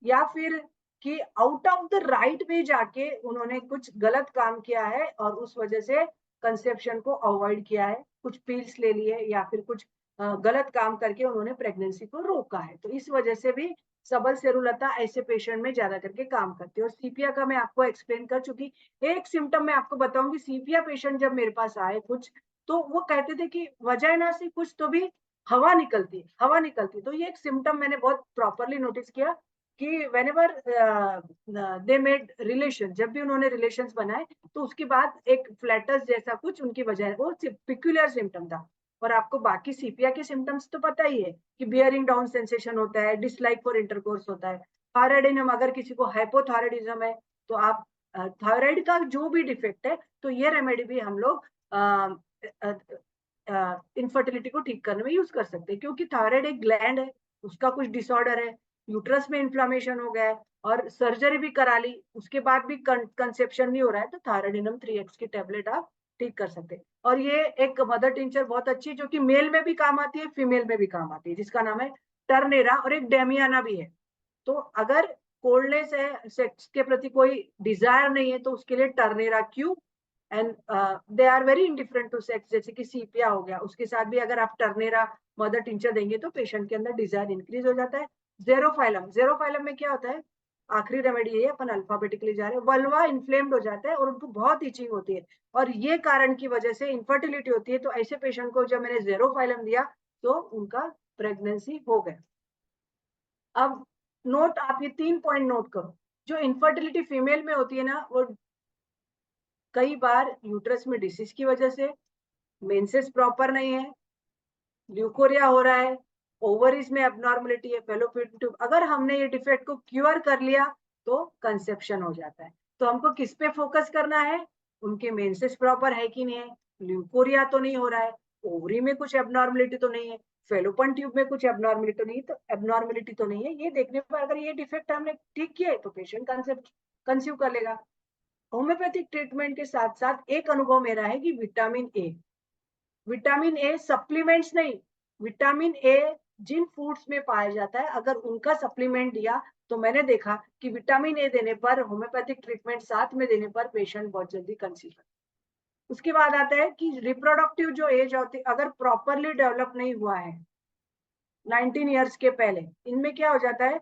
या फिर कि out of the right way जाके उन्होंने कुछ गलत काम किया है और उस वजह से कंसेप्शन को अवॉइड किया है, कुछ पिल्स ले लिए या फिर कुछ गलत काम करके उन्होंने प्रेगनेंसी को रोका है। तो इस वजह से भी सबल सेरुलता ऐसे पेशेंट में ज्यादा करके काम करती है। और सीपिया का मैं आपको एक्सप्लेन कर चुकी। एक सिम्टम मैं आपको बताऊंगी, सीपिया पेशेंट जब मेरे पास आए कुछ, तो वो कहते थे कि वजाइना से कुछ तो भी हवा निकलती, हवा निकलती। तो ये एक सिम्टम मैंने बहुत प्रॉपरली नोटिस किया कि व्हेनेवर दे मेड रिलेशन, जब भी उन्होंने रिलेशंस बनाए तो उसके बाद एक फ्लैटस जैसा कुछ उनकी वजह, वो पिक्यूलियर सिम्टम था। और आपको बाकी सीपिया के सिम्टम्स तो पता ही है कि बियरिंग डाउन सेंसेशन होता है, डिसलाइक फॉर इंटरकोर्स होता है, थायराइडिज्म, अगर किसी को हाइपोथायराइडिज्म है तो आप थायराइड का जो भी डिफेक्ट है तो ये रेमेडी भी हम लोग इनफर्टिलिटी को ठीक करने में यूज कर सकते हैं। क्योंकि थायराइड एक ग्लैंड है, उसका कुछ डिसऑर्डर है, यूट्रस में इन्फ्लामेशन हो गया है और सर्जरी भी करा ली, उसके बाद भी कंसेप्शन नहीं हो रहा है, तो थायराइडिनम 3x की टेबलेट आप ठीक कर सकते हैं। और ये एक मदर टिंचर बहुत अच्छी है जो कि मेल में भी काम आती है, फीमेल में भी काम आती है, जिसका नाम है टर्नेरा, और एक डेमियाना भी है। तो अगर कोल्डनेस है, सेक्स के प्रति कोई डिजायर नहीं है, तो उसके लिए turnera Q and they are very indifferent to sex, जैसे कि सीपिया हो गया, उसके साथ भी अगर आप टर्नेरा मदर टिंचर देंगे तो पेशेंट के अंदर डिजायर इंक्रीज हो जाता है। जेरोफाइलम, जेरोफाइलम में क्या होता है, आखिरी रेमेडी है, अपन अल्फाबेटिकली जा रहे हैं, वल्वा इन्फ्लेम्ड हो जाता है और उनको बहुत इचिंग होती है और ये कारण की वजह से इनफर्टिलिटी होती है। तो ऐसे पेशेंट को जब मैंने जेरोफाइलम दिया तो उनका प्रेगनेंसी हो गया। अब नोट, आप ये 3 पॉइंट नोट करो। जो इनफर्टिलिटी फीमेल में होती है ना, वो कई बार यूट्रस में डिसीज की वजह से, मेंसेस प्रॉपर नहीं है, ल्यूकोरिया हो रहा है, ओवरीज में एबनॉर्मलिटी है, फैलोपियन ट्यूब, अगर हमने ये डिफेक्ट को क्योर कर लिया तो कंसेप्शन हो जाता है। तो हमको किस पे फोकस करना है, उनके मेंसेस प्रॉपर है कि नहीं है, ल्यूकोरिया तो नहीं हो रहा है, ओवरी में कुछ एबनॉर्मलिटी तो नहीं है, फेलोपन ट्यूब में कुछ एबनॉर्मलिटी तो नहीं, तो एबनॉर्मलिटी तो नहीं है, ये देखने पर अगर ये डिफेक्ट हमने ठीक किया है तो पेशेंट कंसीव कर लेगा। होम्योपैथिक ट्रीटमेंट के साथ साथ एक अनुभव मेरा है कि vitamin A, vitamin A supplements नहीं, विटामिन ए जिन फूड्स में पाया जाता है, अगर उनका सप्लीमेंट दिया तो मैंने देखा कि विटामिन ए देने पर, होम्योपैथिक ट्रीटमेंट साथ में देने पर पेशेंट बहुत जल्दी कंसीव करता है। उसके बाद आता है कि रिप्रोडक्टिव जो एज होती है, अगर प्रॉपरली डेवलप नहीं हुआ है 19 ईयर्स के पहले, इनमें क्या हो जाता है,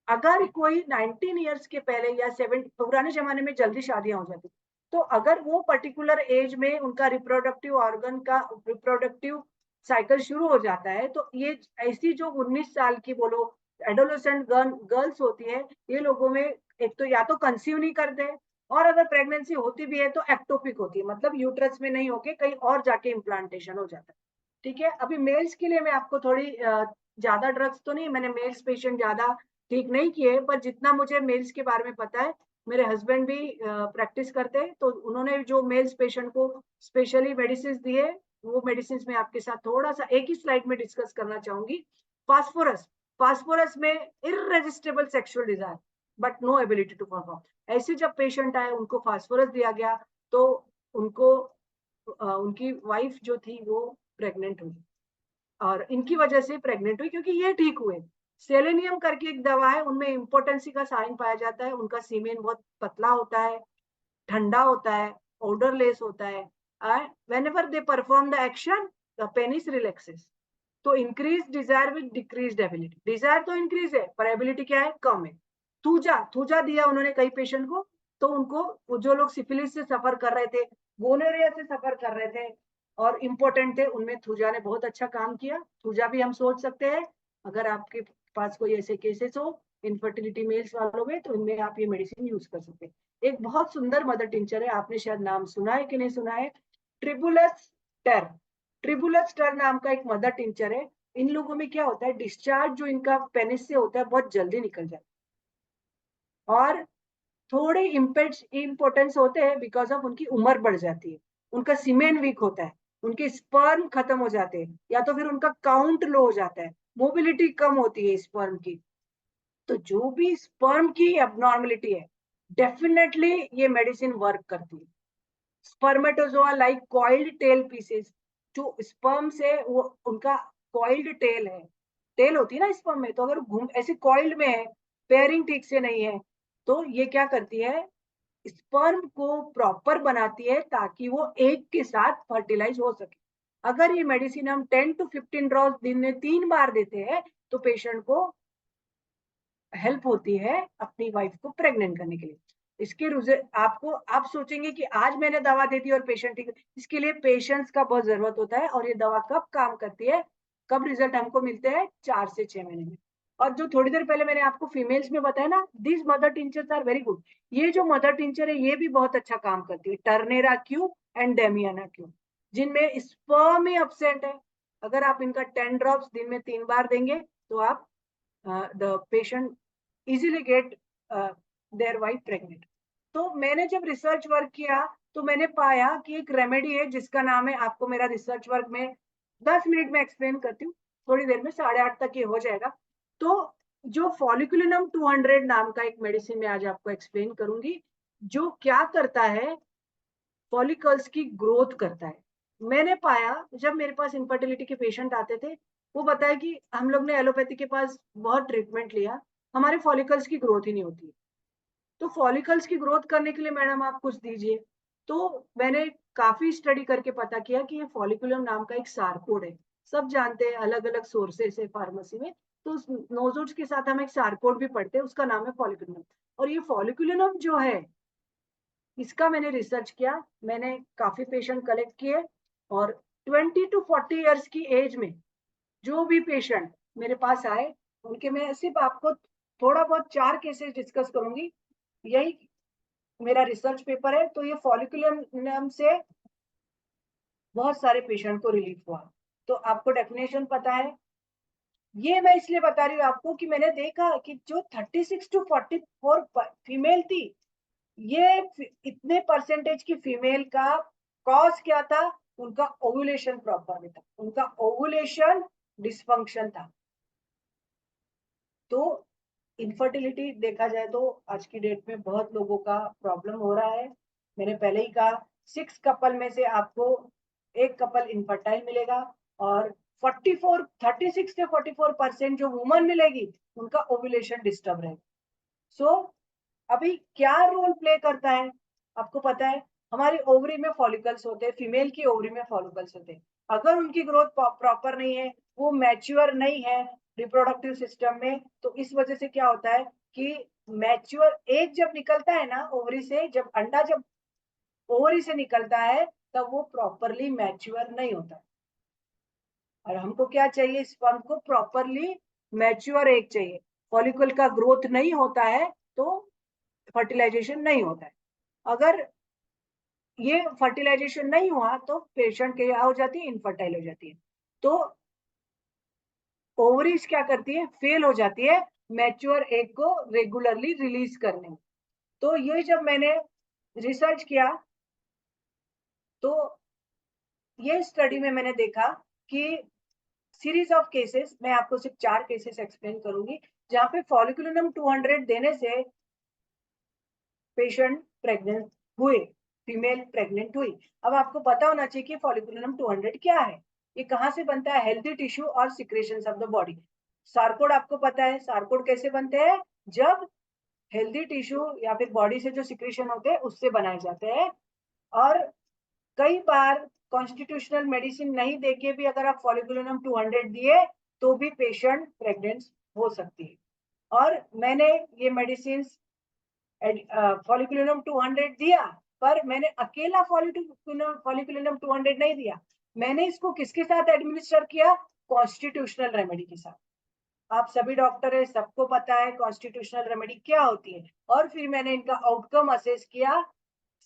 अगर कोई 19 ईयर्स के पहले या 7, पुराने जमाने में जल्दी शादियां हो जाती, तो अगर वो पर्टिकुलर एज में उनका रिप्रोडक्टिव ऑर्गन का रिप्रोडक्टिव साइकिल शुरू हो जाता है, तो ये ऐसी जो 19 साल की बोलो एडोलेसेंट गर्ल्स होती है, ये लोगों में एक तो या तो कंसीव नहीं करते, और अगर प्रेगनेंसी होती भी है तो एक्टोपिक होती है, मतलब यूट्रस में नहीं होके कहीं और जाके इम्प्लांटेशन हो जाता है। ठीक है, अभी मेल्स के लिए मैं आपको थोड़ी ज्यादा ड्रग्स तो नहीं, मैंने मेल्स पेशेंट ज्यादा ठीक नहीं किए, पर जितना मुझे मेल्स के बारे में पता है, मेरे हस्बैंड भी प्रैक्टिस करते हैं, तो उन्होंने जो मेल्स पेशेंट को स्पेशली मेडिसिन दिए, वो मेडिसिन में आपके साथ थोड़ा सा एक ही स्लाइड में डिस्कस करना चाहूंगी। फास्फोरस, फास्फोरस में irresistible sexual desire but no ability to perform, ऐसे जब पेशेंट आए उनको फास्फोरस दिया गया तो उनको उनकी वाइफ जो थी वो प्रेग्नेंट हुई, और इनकी वजह से प्रेग्नेंट हुई क्योंकि ये ठीक हुए। सेलेनियम करके एक दवा है, उनमें इम्पोर्टेंसी का साइन पाया जाता है, उनका सीमेन बहुत पतला होता है, ठंडा होता है, ऑर्डरलेस होता है, whenever they perform the action the penis relaxes, तो increase desire with decrease ability, desire तो इंक्रीज है पर एबिलिटी क्या है, कम है। थूजा, थूजा दिया उन्होंने कई पेशेंट को, तो उनको जो लोग सिफिलिस से सफर कर रहे थे, गोनोरिया से सफर कर रहे थे और इम्पोर्टेंट थे, उनमें थूजा ने बहुत अच्छा काम किया। थूजा भी हम सोच सकते हैं, अगर आपके पास कोई ऐसे केसेस हो इनफर्टिलिटी मेल्स वालों में, तो इनमें आप ये मेडिसिन यूज कर सकते हैं। एक बहुत सुंदर मदर टिंचर है, आपने शायद नाम सुना है कि नहीं सुना है, ट्रिबुलस टर, ट्रिबुलस टर नाम का एक मदर टिंचर है। इन लोगों में क्या होता है, डिस्चार्ज जो इनका पेनिस से होता है बहुत जल्दी निकल जाता है और थोड़े इम्पोर्टेंस होते हैं बिकॉज ऑफ उनकी उम्र बढ़ जाती है, उनका सीमेन वीक होता है, उनके स्पर्म खत्म हो जाते हैं, या तो फिर उनका काउंट लो हो जाता है, मोबिलिटी कम होती है स्पर्म की। तो जो भी स्पर्म की एबनॉर्मलिटी है, डेफिनेटली ये मेडिसिन वर्क करती है। Spermatozoa like coiled tail pieces, जो स्पर्म से वो उनका कॉइल्ड टेल है, टेल होती है ना स्पर्म में, तो अगर घूम ऐसे कॉइल्ड में है, पेयरिंग ठीक से नहीं है, तो ये क्या करती है, स्पर्म को प्रॉपर बनाती है ताकि वो एग के साथ फर्टिलाइज हो सके। अगर ये मेडिसिन हम 10 to 15 ड्रॉप्स दिन में 3 बार देते हैं तो पेशेंट को हेल्प होती है अपनी वाइफ को प्रेग्नेंट करने के लिए। इसके आपको आप सोचेंगे कि आज मैंने दवा दे दी और पेशेंट ठीक, इसके लिए पेशेंस का बहुत जरूरत होता है। और ये दवा कब काम करती है, कब रिजल्ट हमको मिलते हैं, 4 से 6 महीने में। और जो थोड़ी देर पहले मैंने आपको फीमेल्स में बताया ना, this mother tinctures are very good. ये जो मदर टिंचर है ये भी बहुत अच्छा काम करती है, टर्नेरा क्यू एंड डेमियाना क्यू, जिनमें स्पर्म ही एब्सेंट है। अगर आप इनका 10 ड्रॉप्स दिन में 3 बार देंगे तो आप the patient easily get their wife pregnant। तो मैंने जब रिसर्च वर्क किया तो मैंने पाया कि एक रेमेडी है जिसका नाम है, आपको मेरा रिसर्च वर्क में 10 मिनट में एक्सप्लेन करती हूँ, थोड़ी देर में 8:30 तक ये हो जाएगा। तो जो फॉलिकुलिनम 200 नाम का एक मेडिसिन मैं आज आपको एक्सप्लेन करूंगी, जो क्या करता है, फॉलिकल्स की ग्रोथ करता है। मैंने पाया जब मेरे पास इनफर्टिलिटी के पेशेंट आते थे, वो बताया कि हम लोग ने एलोपैथी के पास बहुत ट्रीटमेंट लिया, हमारे फॉलिकल्स की ग्रोथ ही नहीं होती। तो फॉलिकल्स की ग्रोथ करने के लिए मैडम आप कुछ दीजिए। तो मैंने काफी स्टडी करके पता किया कि ये फॉलिकुलम नाम का एक सारकोड है। सब जानते हैं, अलग अलग सोर्सेस है फार्मेसी में, तो उस नोजोड्स के साथ हम एक सारकोड भी पढ़ते हैं, उसका नाम है फॉलिकुलम। और ये फॉलिकुलम जो है, इसका मैंने रिसर्च किया, मैंने काफी पेशेंट कलेक्ट किए, और 20 to 40 इयर्स की एज में जो भी पेशेंट मेरे पास आए, उनके मैं सिर्फ आपको थोड़ा बहुत 4 केसेस डिस्कस करूंगी। यही मेरा रिसर्च पेपर है। तो ये फॉलिकुलम से बहुत सारे पेशेंट को रिलीफ हुआ। तो आपको डेफिनेशन पता है, ये मैं इसलिए बता रही हूँ आपको कि मैंने देखा कि जो 36 to 44 फीमेल थी, ये इतने परसेंटेज की फीमेल का कॉज क्या था, उनका ओव्यूलेशन प्रॉपर नहीं था, उनका ओव्यूलेशन डिसफंक्शन था। तो इनफर्टिलिटी देखा जाए तो आज की डेट में बहुत लोगों का प्रॉब्लम हो रहा है। मैंने पहले ही कहा 6 कपल में से आपको एक कपल इनफर्टाइल मिलेगा, और 36 से 44% जो वुमन मिलेगी उनका ओव्यूलेशन डिस्टर्ब रहेगा। सो अभी क्या रोल प्ले करता है, आपको पता है, हमारी ओवरी में फॉलिकल्स होते हैं, फीमेल की ओवरी में फॉलिकल्स होते हैं। अगर उनकी ग्रोथ प्रॉपर नहीं है, वो मैच्योर नहीं है रिप्रोडक्टिव सिस्टम में, तो इस वजह से क्या होता है कि मैच्योर एग जब निकलता है ना ओवरी से, जब अंडा जब ओवरी से निकलता है, तब वो प्रॉपरली मैच्योर नहीं होता। और हमको क्या चाहिए, स्पर्म को प्रॉपरली मैच्योर एग चाहिए। फॉलिकल का ग्रोथ नहीं होता है तो फर्टिलाइजेशन नहीं होता है। अगर ये फर्टिलाइजेशन नहीं हुआ तो पेशेंट क्या हो जाती है, इनफर्टाइल हो जाती है। तो ओवरीज क्या करती है, फेल हो जाती है मैच्योर एग को रेगुलरली रिलीज करने में। तो ये जब मैंने रिसर्च किया तो ये स्टडी में मैंने देखा कि सीरीज ऑफ केसेस, मैं आपको सिर्फ 4 केसेस एक्सप्लेन करूंगी जहां पे फॉलिकुलम 200 देने से पेशेंट प्रेग्नेंट हुए, फीमेल प्रेग्नेंट हुई। अब आपको पता होना चाहिए कि फॉलिकुलम 200 क्या है, ये कहाँ से बनता है, हेल्दी टिश्यू और सिक्रेशंस ऑफ द बॉडी। सारकोड आपको पता है, सारकोड कैसे बनते हैं, जब हेल्दी टिश्यू या फिर बॉडी से जो सिक्रेशन होते हैं उससे बनाए जाते हैं। और कई बार कॉन्स्टिट्यूशनल मेडिसिन नहीं देके भी अगर आप फॉलिकुलम 200 दिए तो भी पेशेंट प्रेग्नेंट हो सकती है। और मैंने ये मेडिसिन फॉलिकुलम 200 दिया, पर मैंने अकेला फॉलिकुलम 200 नहीं दिया, मैंने इसको किसके साथ एडमिनिस्टर किया, कॉन्स्टिट्यूशनल रेमेडी के साथ। आप सभी डॉक्टर है, सबको पता है कॉन्स्टिट्यूशनल रेमेडी क्या होती है। और फिर मैंने इनका आउटकम असेस किया।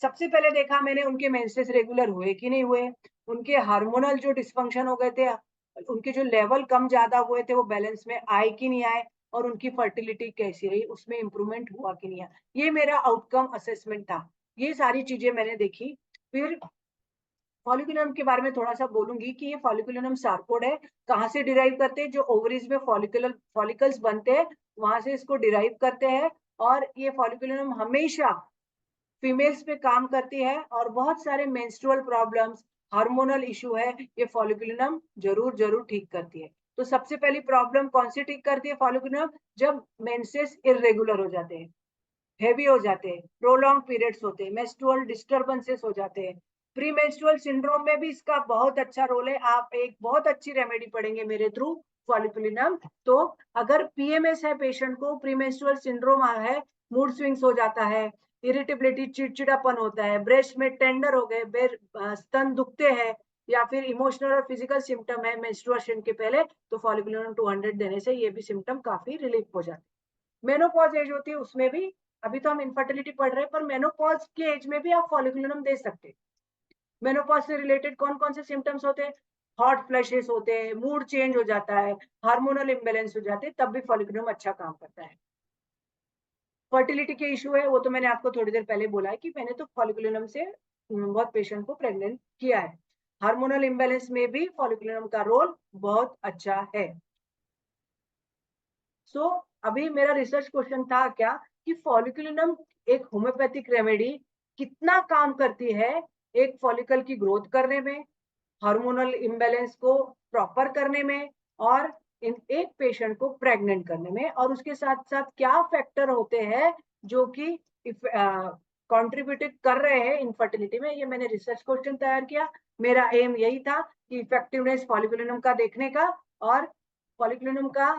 सबसे पहले देखा मैंने उनके मेंसेस रेगुलर हुए कि नहीं हुए, उनके हार्मोनल जो डिस्फंक्शन हो गए थे, उनके जो लेवल कम ज्यादा हुए थे वो बैलेंस में आए कि नहीं आए, और उनकी फर्टिलिटी कैसी रही, उसमें इंप्रूवमेंट हुआ कि नहीं आया। ये मेरा आउटकम असेसमेंट था। ये सारी चीजें मैंने देखी। फिर फॉलिकुलम के बारे में थोड़ा सा बोलूंगी कि ये फॉलिकुलम सारकोड है, कहाँ से डिराइव करते हैं, जो ओवरीज में फॉलिकल्स बनते हैं वहां से इसको डिराइव करते हैं। और ये फॉलिकुलम हमेशा फीमेल्स पे काम करती है, और बहुत सारे मेंस्ट्रुअल प्रॉब्लम्स, हार्मोनल इशू है, ये फॉलिकुलम जरूर जरूर ठीक करती है। तो सबसे पहली प्रॉब्लम कौन सी ठीक करती है फॉलिकुलम, जब मेंसेस इरेगुलर हो जाते हैं। हेवी हो जाते हैं, प्रोलॉन्ग पीरियड्स होते हैं, मेंस्ट्रुअल डिस्टर्बेंसेस हो जाते हैं। प्री मेंस्ट्रुअल सिंड्रोम में भी इसका बहुत अच्छा रोल है। आप एक बहुत अच्छी रेमेडी पढ़ेंगे मेरे थ्रू, फॉलिकुलिनम। तो अगर पीएमएस है पेशेंट को, प्री मेंस्ट्रुअल सिंड्रोम है, मूड स्विंग्स हो जाता है, इरिटेबिलिटी, चिड़चिड़ापन होता है, ब्रेस्ट में टेंडर हो गए, स्तन दुखते हैं, या फिर इमोशनल और फिजिकल सिम्टम है मेंस्ट्रुएशन के पहले, तो फॉलिकुलिनम 200 देने से ये भी सिम्टम काफी रिलीफ हो जाते हैं। मेनोपॉज एज होती है, उसमें भी, अभी तो हम इनफर्टिलिटी पढ़ रहे हैं, पर मेनोपॉज के एज में भी आप फॉलिकुलिनम दे सकते हैं। मेनोपॉज से रिलेटेड कौन कौन से सिम्टम्स होते हैं? हॉट फ्लैशेस होते हैं, मूड चेंज हो जाता है, हार्मोनल इम्बेलेंस हो जाते हैं, तब भी फॉलिकुलिनम अच्छा काम करता है। फर्टिलिटी के इशू है, वो तो मैंने आपको थोड़ी देर पहले बोला है कि मैंने तो फॉलिकुलिनम से बहुत पेशेंट को प्रेग्नेंट किया है। हार्मोनल इम्बेलेंस में भी फॉलिकुलिनम का रोल बहुत अच्छा है। सो अभी मेरा रिसर्च क्वेश्चन था क्या, कि फॉलिकुलिनम एक होम्योपैथिक रेमेडी कितना काम करती है एक फॉलिकल की ग्रोथ करने में, हार्मोनल इम्बैलेंस को प्रॉपर करने में, और इन एक पेशेंट को प्रेग्नेंट करने में, और उसके साथ साथ क्या फैक्टर होते हैं जो कि कंट्रीब्यूट कर रहे हैं इनफर्टिलिटी में। ये मैंने रिसर्च क्वेश्चन तैयार किया। मेरा एम यही था कि इफेक्टिवनेस फॉलिकुलिनम का देखने का, और फॉलिकुलिनम का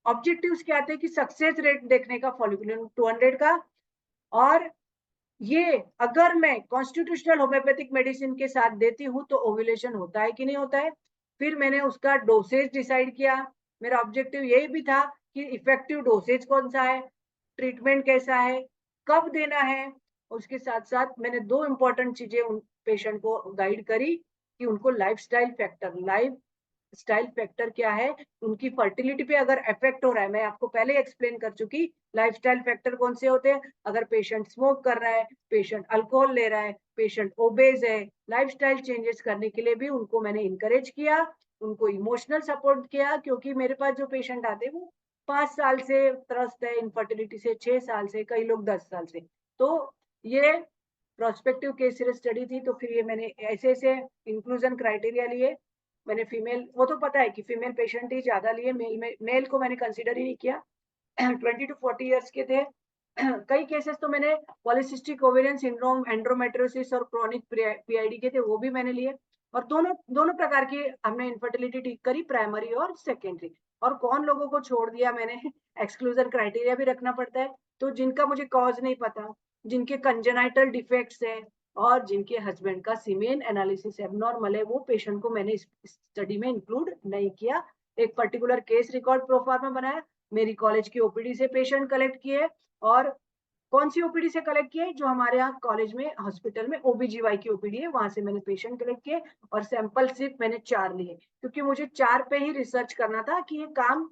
ऑब्जेक्टिव्स क्या थे कि सक्सेस रेट देखने का फॉलिकुलिनम 200 का, और ये अगर मैं कॉन्स्टिट्यूशनल होम्योपैथिक मेडिसिन के साथ देती हूँ तो ओव्यूलेशन होता है कि नहीं होता है। फिर मैंने उसका डोसेज डिसाइड किया। मेरा ऑब्जेक्टिव यही भी था कि इफेक्टिव डोसेज कौन सा है, ट्रीटमेंट कैसा है, कब देना है। उसके साथ साथ मैंने दो इंपॉर्टेंट चीजें उन पेशेंट को गाइड करी कि उनको लाइफ स्टाइल फैक्टर क्या है, उनकी फर्टिलिटी पे अगर इफेक्ट हो रहा है। मैं आपको पहले एक्सप्लेन कर चुकी लाइफस्टाइल फैक्टर कौन से होते हैं। अगर पेशेंट स्मोक कर रहा है, पेशेंट अल्कोहल ले रहा है, पेशेंट ओबेज है, लाइफस्टाइल चेंजेस करने के लिए भी उनको मैंने इनकरेज किया, उनको इमोशनल सपोर्ट किया। क्योंकि मेरे पास जो पेशेंट आते हैं वो 5 साल से त्रस्त है इनफर्टिलिटी से, 6 साल से, कई लोग 10 साल से। तो ये प्रोस्पेक्टिव केस स्टडी थी। तो फिर ये मैंने ऐसे ऐसे इंक्लूजन क्राइटेरिया लिए। मैंने फीमेल, वो तो पता है कि फीमेल पेशेंट ही ज्यादा लिए, मेल को मैंने कंसीडर ही नहीं किया। 20 to 40 इयर्स के थे। कई केसेस तो मैंने पॉलिसिस्टिक ओवेरियन सिंड्रोम, एंड्रोमेट्रोसिस और क्रोनिक पीआईडी के थे, वो भी मैंने लिए। और दोनों दोनों प्रकार की हमने इनफर्टिलिटी ठीक करी, प्राइमरी और सेकेंडरी। और कौन लोगों को छोड़ दिया मैंने, एक्सक्लूजन क्राइटेरिया भी रखना पड़ता है। तो जिनका मुझे कॉज नहीं पता, जिनके कंजेनाइटल डिफेक्ट्स है, और जिनके हस्बैंड का सीमेन एनालिसिस एबनॉर्मल है, वो पेशेंट को मैंने इस स्टडी में इंक्लूड नहीं किया। एक पर्टिकुलर केस रिकॉर्ड प्रोफार्मा बनाया, मेरी कॉलेज की ओपीडी से पेशेंट कलेक्ट किए, और कौन सी ओपीडी से कलेक्ट किए, जो हमारे यहाँ कॉलेज में हॉस्पिटल में ओबीजीवाई की ओपीडी है, वहां से मैंने पेशेंट कलेक्ट किए, और सैंपल सिर्फ मैंने 4 लिए, क्योंकि मुझे 4 पे ही रिसर्च करना था कि ये काम,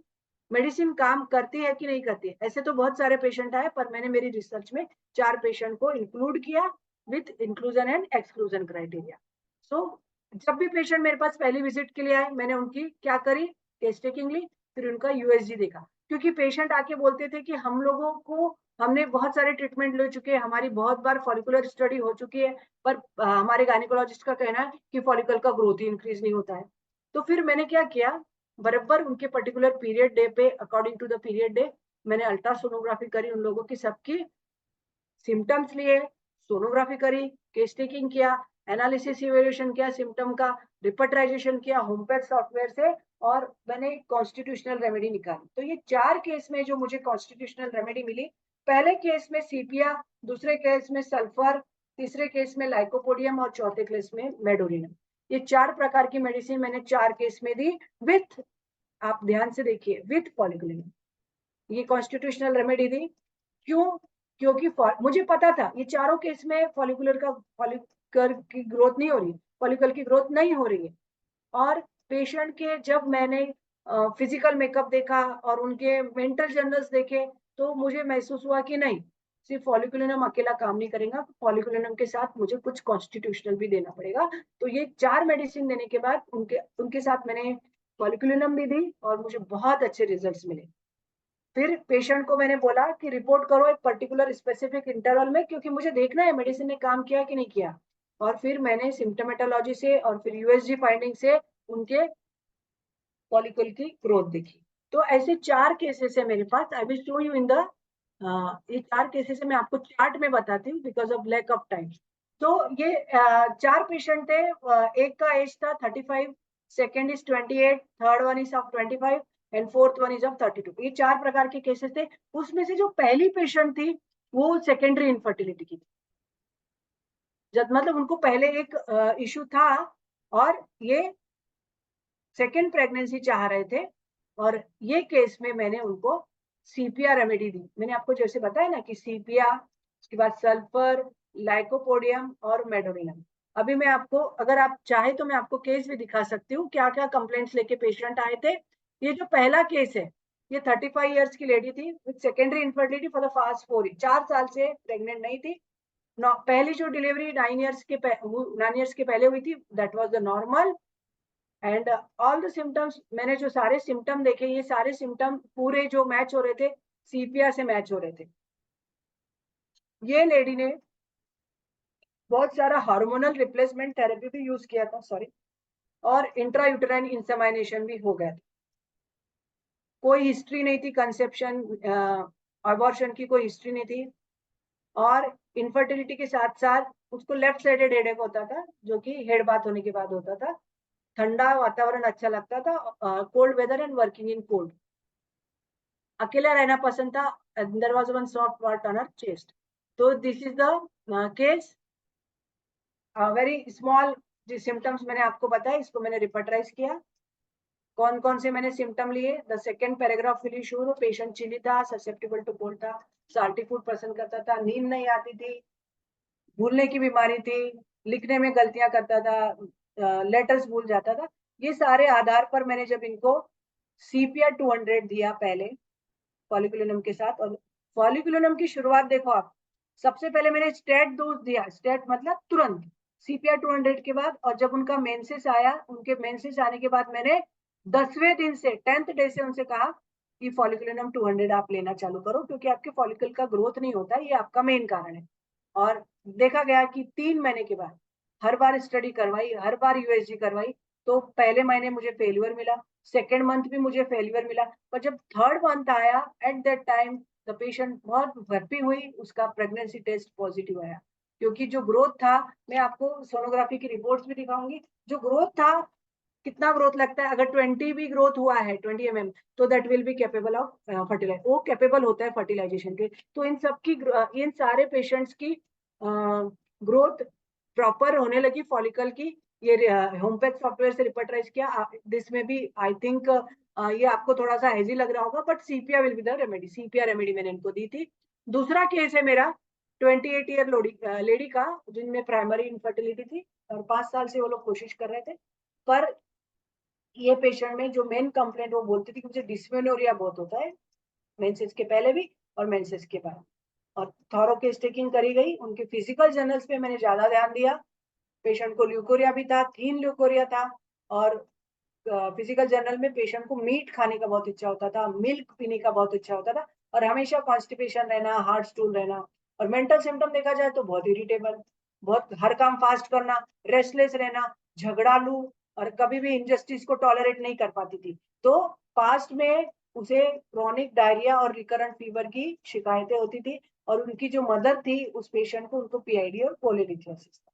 मेडिसिन काम करती है कि नहीं करती है। ऐसे तो बहुत सारे पेशेंट आए, पर मैंने मेरी रिसर्च में 4 पेशेंट को इंक्लूड किया with inclusion and exclusion criteria. So जब भी पेशेंट मेरे पास पहली विजिट के लिए आए, मैंने उनकी क्या करी, केस टेकिंग ली, फिर उनका यूएसजी देखा। क्योंकि पेशेंट आके बोलते थे कि हम लोगों को, हमने बहुत सारे ट्रीटमेंट ले चुके हैं, हमारी बहुत बार फॉलिकुलर स्टडी हो चुकी है, पर हमारे गायनिकोलॉजिस्ट का कहना है कि फॉलिकल का ग्रोथ ही इंक्रीज नहीं होता है। तो फिर मैंने क्या किया, बराबर उनके पर्टिकुलर पीरियड डे पे, according to the period day, मैंने अल्ट्रासोनोग्राफी करी उन लोगों की सबकी, सिम्टम्स लिए, सोनोग्राफी करी, केस टेकिंग किया, एनालिसिस इवेल्युएशन किया सिम्टम का, रिपर्टराइजेशन किया होमपैथ सॉफ्टवेयर से, और मैंने कॉन्स्टिट्यूशनल रेमेडी निकाली। तो ये 4 केस में जो मुझे कॉन्स्टिट्यूशनल रेमेडी मिली, पहले केस में सीपिया, दूसरे केस में सल्फर, तीसरे केस में लाइकोपोडियम, और चौथे केस में मेडोरिनम। ये 4 प्रकार की मेडिसिन मैंने 4 केस में दी विथ, आप ध्यान से देखिए, विथ फॉलिकुलिनम। ये कॉन्स्टिट्यूशनल रेमेडी दी। क्यों? क्योंकि मुझे पता था ये चारों केस में फॉलिकल की ग्रोथ नहीं हो रही, फॉलिकल की ग्रोथ नहीं हो रही है। और पेशेंट के जब मैंने फिजिकल मेकअप देखा और उनके मेंटल जर्नल्स देखे, तो मुझे महसूस हुआ कि नहीं, सिर्फ फॉलिकुलिनम अकेला काम नहीं करेगा, फॉलिकुलिनम के साथ मुझे कुछ कॉन्स्टिट्यूशनल भी देना पड़ेगा। तो ये 4 मेडिसिन देने के बाद उनके उनके साथ मैंने फॉलिकुलिनम भी दी, और मुझे बहुत अच्छे रिजल्ट्स मिले। फिर पेशेंट को मैंने बोला कि रिपोर्ट करो एक पर्टिकुलर स्पेसिफिक इंटरवल में, क्योंकि मुझे देखना है मेडिसिन ने काम किया कि नहीं किया। और फिर मैंने सिम्टोमेटोलॉजी से और फिर यूएसजी फाइंडिंग से उनके फॉलिकल की ग्रोथ देखी। तो ऐसे 4 केसेस है मेरे पास। I will show you in the ये 4 केसेस है, मैं आपको चार्ट में बताती हूँ because of lack of time. तो ये 4 पेशेंट थे, एक का एज था 35, second is 28, third one is of 25 and fourth one is of 32। ये 4 प्रकार के केसेस थे। उसमें से जो पहली पेशेंट थी वो सेकेंडरी इनफर्टिलिटी की थी, जब मतलब उनको पहले एक इशू था और ये सेकेंड प्रेगनेंसी चाह रहे थे, और ये केस में मैंने उनको सीपिया रेमेडी दी। मैंने आपको जैसे बताया ना कि सीपिया, उसके बाद सल्फर, लाइकोपोडियम और मेडोनियम। अभी मैं आपको, अगर आप चाहे तो मैं आपको केस भी दिखा सकती हूँ, क्या क्या कंप्लेंट्स लेके पेशेंट आए थे। ये जो पहला केस है, ये 35 इयर्स की लेडी थी with secondary infertility for the fast 4 साल से प्रेग्नेंट नहीं थी। पहली जो डिलीवरी 9 इयर्स के पहले हुई थी, that was the normal. And all the symptoms, मैंने जो सारे सिम्टम देखे, ये सारे सिम्टम पूरे जो मैच हो रहे थे, सीपिया से मैच हो रहे थे। ये लेडी ने बहुत सारा हार्मोनल रिप्लेसमेंट थेरेपी भी यूज किया था, सॉरी, और इंट्रायूटेराइन इंसेमिनेशन भी हो गया था। कोई हिस्ट्री नहीं थी कंसेप्शन, अबॉर्शन की कोई हिस्ट्री नहीं थी। और इनफर्टिलिटी के साथ साथ उसको लेफ्ट साइडेड हेडेक होता था, जो कि हेड बात होने के बाद होता था। ठंडा वातावरण अच्छा लगता था, cold weather and working in cold. अकेला रहना पसंद था, there was one soft part on her chest. तो this is the case, very small. जो सिम्टम्स मैंने आपको बताया, इसको मैंने रिपर्टराइज किया। कौन कौन से मैंने सिम्टम लिए, द सेकेंड पैराग्राफ फिल शूर, पेशेंट चिली था, ससेप्टेबल टू कोल्ड था, साल्टी फूड पसंद करता था, नींद नहीं आती थी, भूलने की बीमारी थी, लिखने में गलतियां करता था, लेटर्स भूल जाता था। ये सारे आधार पर मैंने जब इनको सीपिया 200 दिया पहले फॉलिकुलिनम के साथ, और फॉलिकुलिनम की शुरुआत देखो आप, सबसे पहले मैंने स्टेट डोज दिया, स्टेट मतलब तुरंत, सीपिया 200 के बाद। और जब उनका मेंसेस आया, उनके मेंसेस आने के बाद मैंने 10वें दिन से, 10th डे से उनसे कहा कि फॉलिकुलिनम 200 आप लेना चालू करो, क्योंकि आपके फॉलिकल का ग्रोथ नहीं होता, ये आपका मेन कारण है। और देखा गया कि 3 महीने के बाद हर बार स्टडी करवाई, हर बार यूएसजी करवाई, तो पहले महीने मुझे फेल्यूर मिला, सेकेंड मंथ भी मुझे फेल्यूर मिला, पर जब थर्ड मंथ आया, at that time the patient बहुत हैप्पी हुई, उसका प्रेगनेंसी टेस्ट पॉजिटिव आया। क्योंकि जो ग्रोथ था, मैं आपको सोनोग्राफी की रिपोर्ट्स भी दिखाऊंगी, जो ग्रोथ था, कितना ग्रोथ लगता है, अगर 20 भी ग्रोथ हुआ है 20 mm, तो that will be capable of fertilise, वो कैपेबल होता है फर्टिलाइजेशन के। तो इन सबकी, इन सारे पेशेंट्स की ग्रोथ प्रॉपर होने लगी फॉलिकल की। ये होमपेथ सॉफ्टवेयर से रिपर्टराइज किया, दिस में भी आई थिंक ये आपको थोड़ा सा हेजी लग रहा होगा, but sepia will be the remedy, sepia remedy मैंने इनको दी थी। दूसरा केस है मेरा 28 ईयर लेडी का, जिनमें प्राइमरी इनफर्टिलिटी थी और 5 साल से वो लोग कोशिश कर रहे थे। पर ये पेशेंट में जो मेन कंप्लेंट, वो बोलती थी कि मुझे डिस्मेनोरिया बहुत होता है, मेंसेस के पहले भी और मेंसेस के बाद। और थॉरो केस टेकिंग करी गई, उनके फिजिकल जर्नल्स पे मैंने ज्यादा ध्यान दिया। पेशेंट को ल्यूकोरिया भी था, थीन ल्यूकोरिया था, और फिजिकल जर्नल में पेशेंट को मीट खाने का बहुत इच्छा होता था, मिल्क पीने का बहुत इच्छा होता था, और हमेशा कॉन्स्टिपेशन रहना, हार्ट स्टूल रहना। और मेंटल सिम्टम देखा जाए तो बहुत इरिटेबल, बहुत हर काम फास्ट करना, रेस्टलेस रहना, झगड़ालू, और कभी भी इनजस्टिस को टॉलरेट नहीं कर पाती थी। तो पास्ट में उसे क्रॉनिक डायरिया और रिकरेंट फीवर की शिकायतें होती थी, और उनकी जो मदर थी उस पेशेंट को, उनको पीआईडी और कोलेलिथियोसिस था।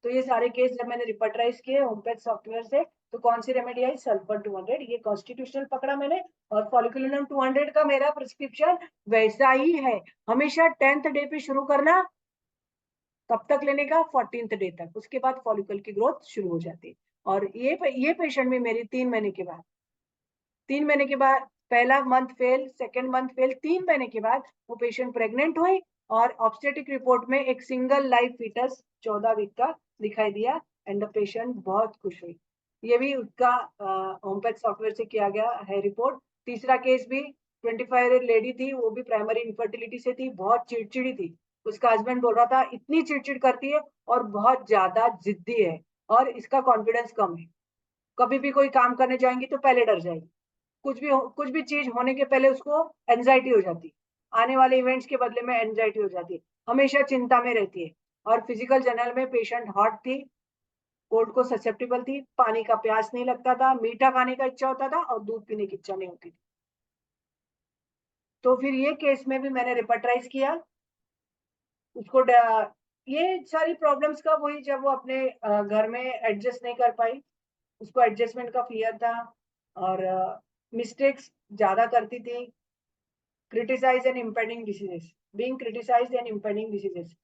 तो ये सारे केस जब मैंने रिपर्टराइज किए होमपेथ सॉफ्टवेयर से, तो कौन सी रेमेडी आई, सल्फर 200, ये कॉन्स्टिट्यूशनल पकड़ा मैंने। और फॉलिकुलिनम 200 का मेरा प्रिस्क्रिप्शन वैसा ही है, हमेशा 10th डे पे शुरू करना, कब तक लेने का, 14th डे तक, उसके बाद फॉलिकल की ग्रोथ शुरू हो जाती है। और ये पेशेंट में मेरी 3 महीने के बाद, पहला month fail, second month fail, 3 महीने के बाद वो पेशेंट प्रेग्नेंट हुई, और ऑब्स्टेटिक रिपोर्ट में एक सिंगल लाइव फीटस 14 वीक का दिखाई दिया, एंड द पेशेंट बहुत खुश हुई। ये भी उसका होमपेथ सॉफ्टवेयर से किया गया है रिपोर्ट। तीसरा केस भी 25 ईयर लेडी थी, वो भी प्राइमरी इनफर्टिलिटी से थी, बहुत चिड़चिड़ी थी। उसका हस्बैंड बोल रहा था इतनी चिड़चिड़ करती है और बहुत ज्यादा जिद्दी है, और इसका कॉन्फिडेंस कम है, कभी भी कोई काम करने जाएंगी तो पहले डर जाएगी, कुछ भी चीज होने के पहले उसको एंजाइटी हो जाती, आने वाले इवेंट्स के बदले में एंजाइटी हो जाती है, हमेशा चिंता में रहती है। और फिजिकल जर्नल में पेशेंट हॉट थी, कोल्ड को ससेप्टेबल थी, पानी का प्यास नहीं लगता था, मीठा खाने का इच्छा होता था, और दूध पीने की इच्छा नहीं होती थी। तो फिर ये केस में भी मैंने रिपर्टराइज किया उसको। ये सारी प्रॉब्लम्स का वही, जब वो अपने घर में एडजस्ट नहीं कर पाई, उसको एडजस्टमेंट का फियर था और मिस्टेक्स ज्यादा करती थी। Criticise and impending diseases, being criticised and impending diseases,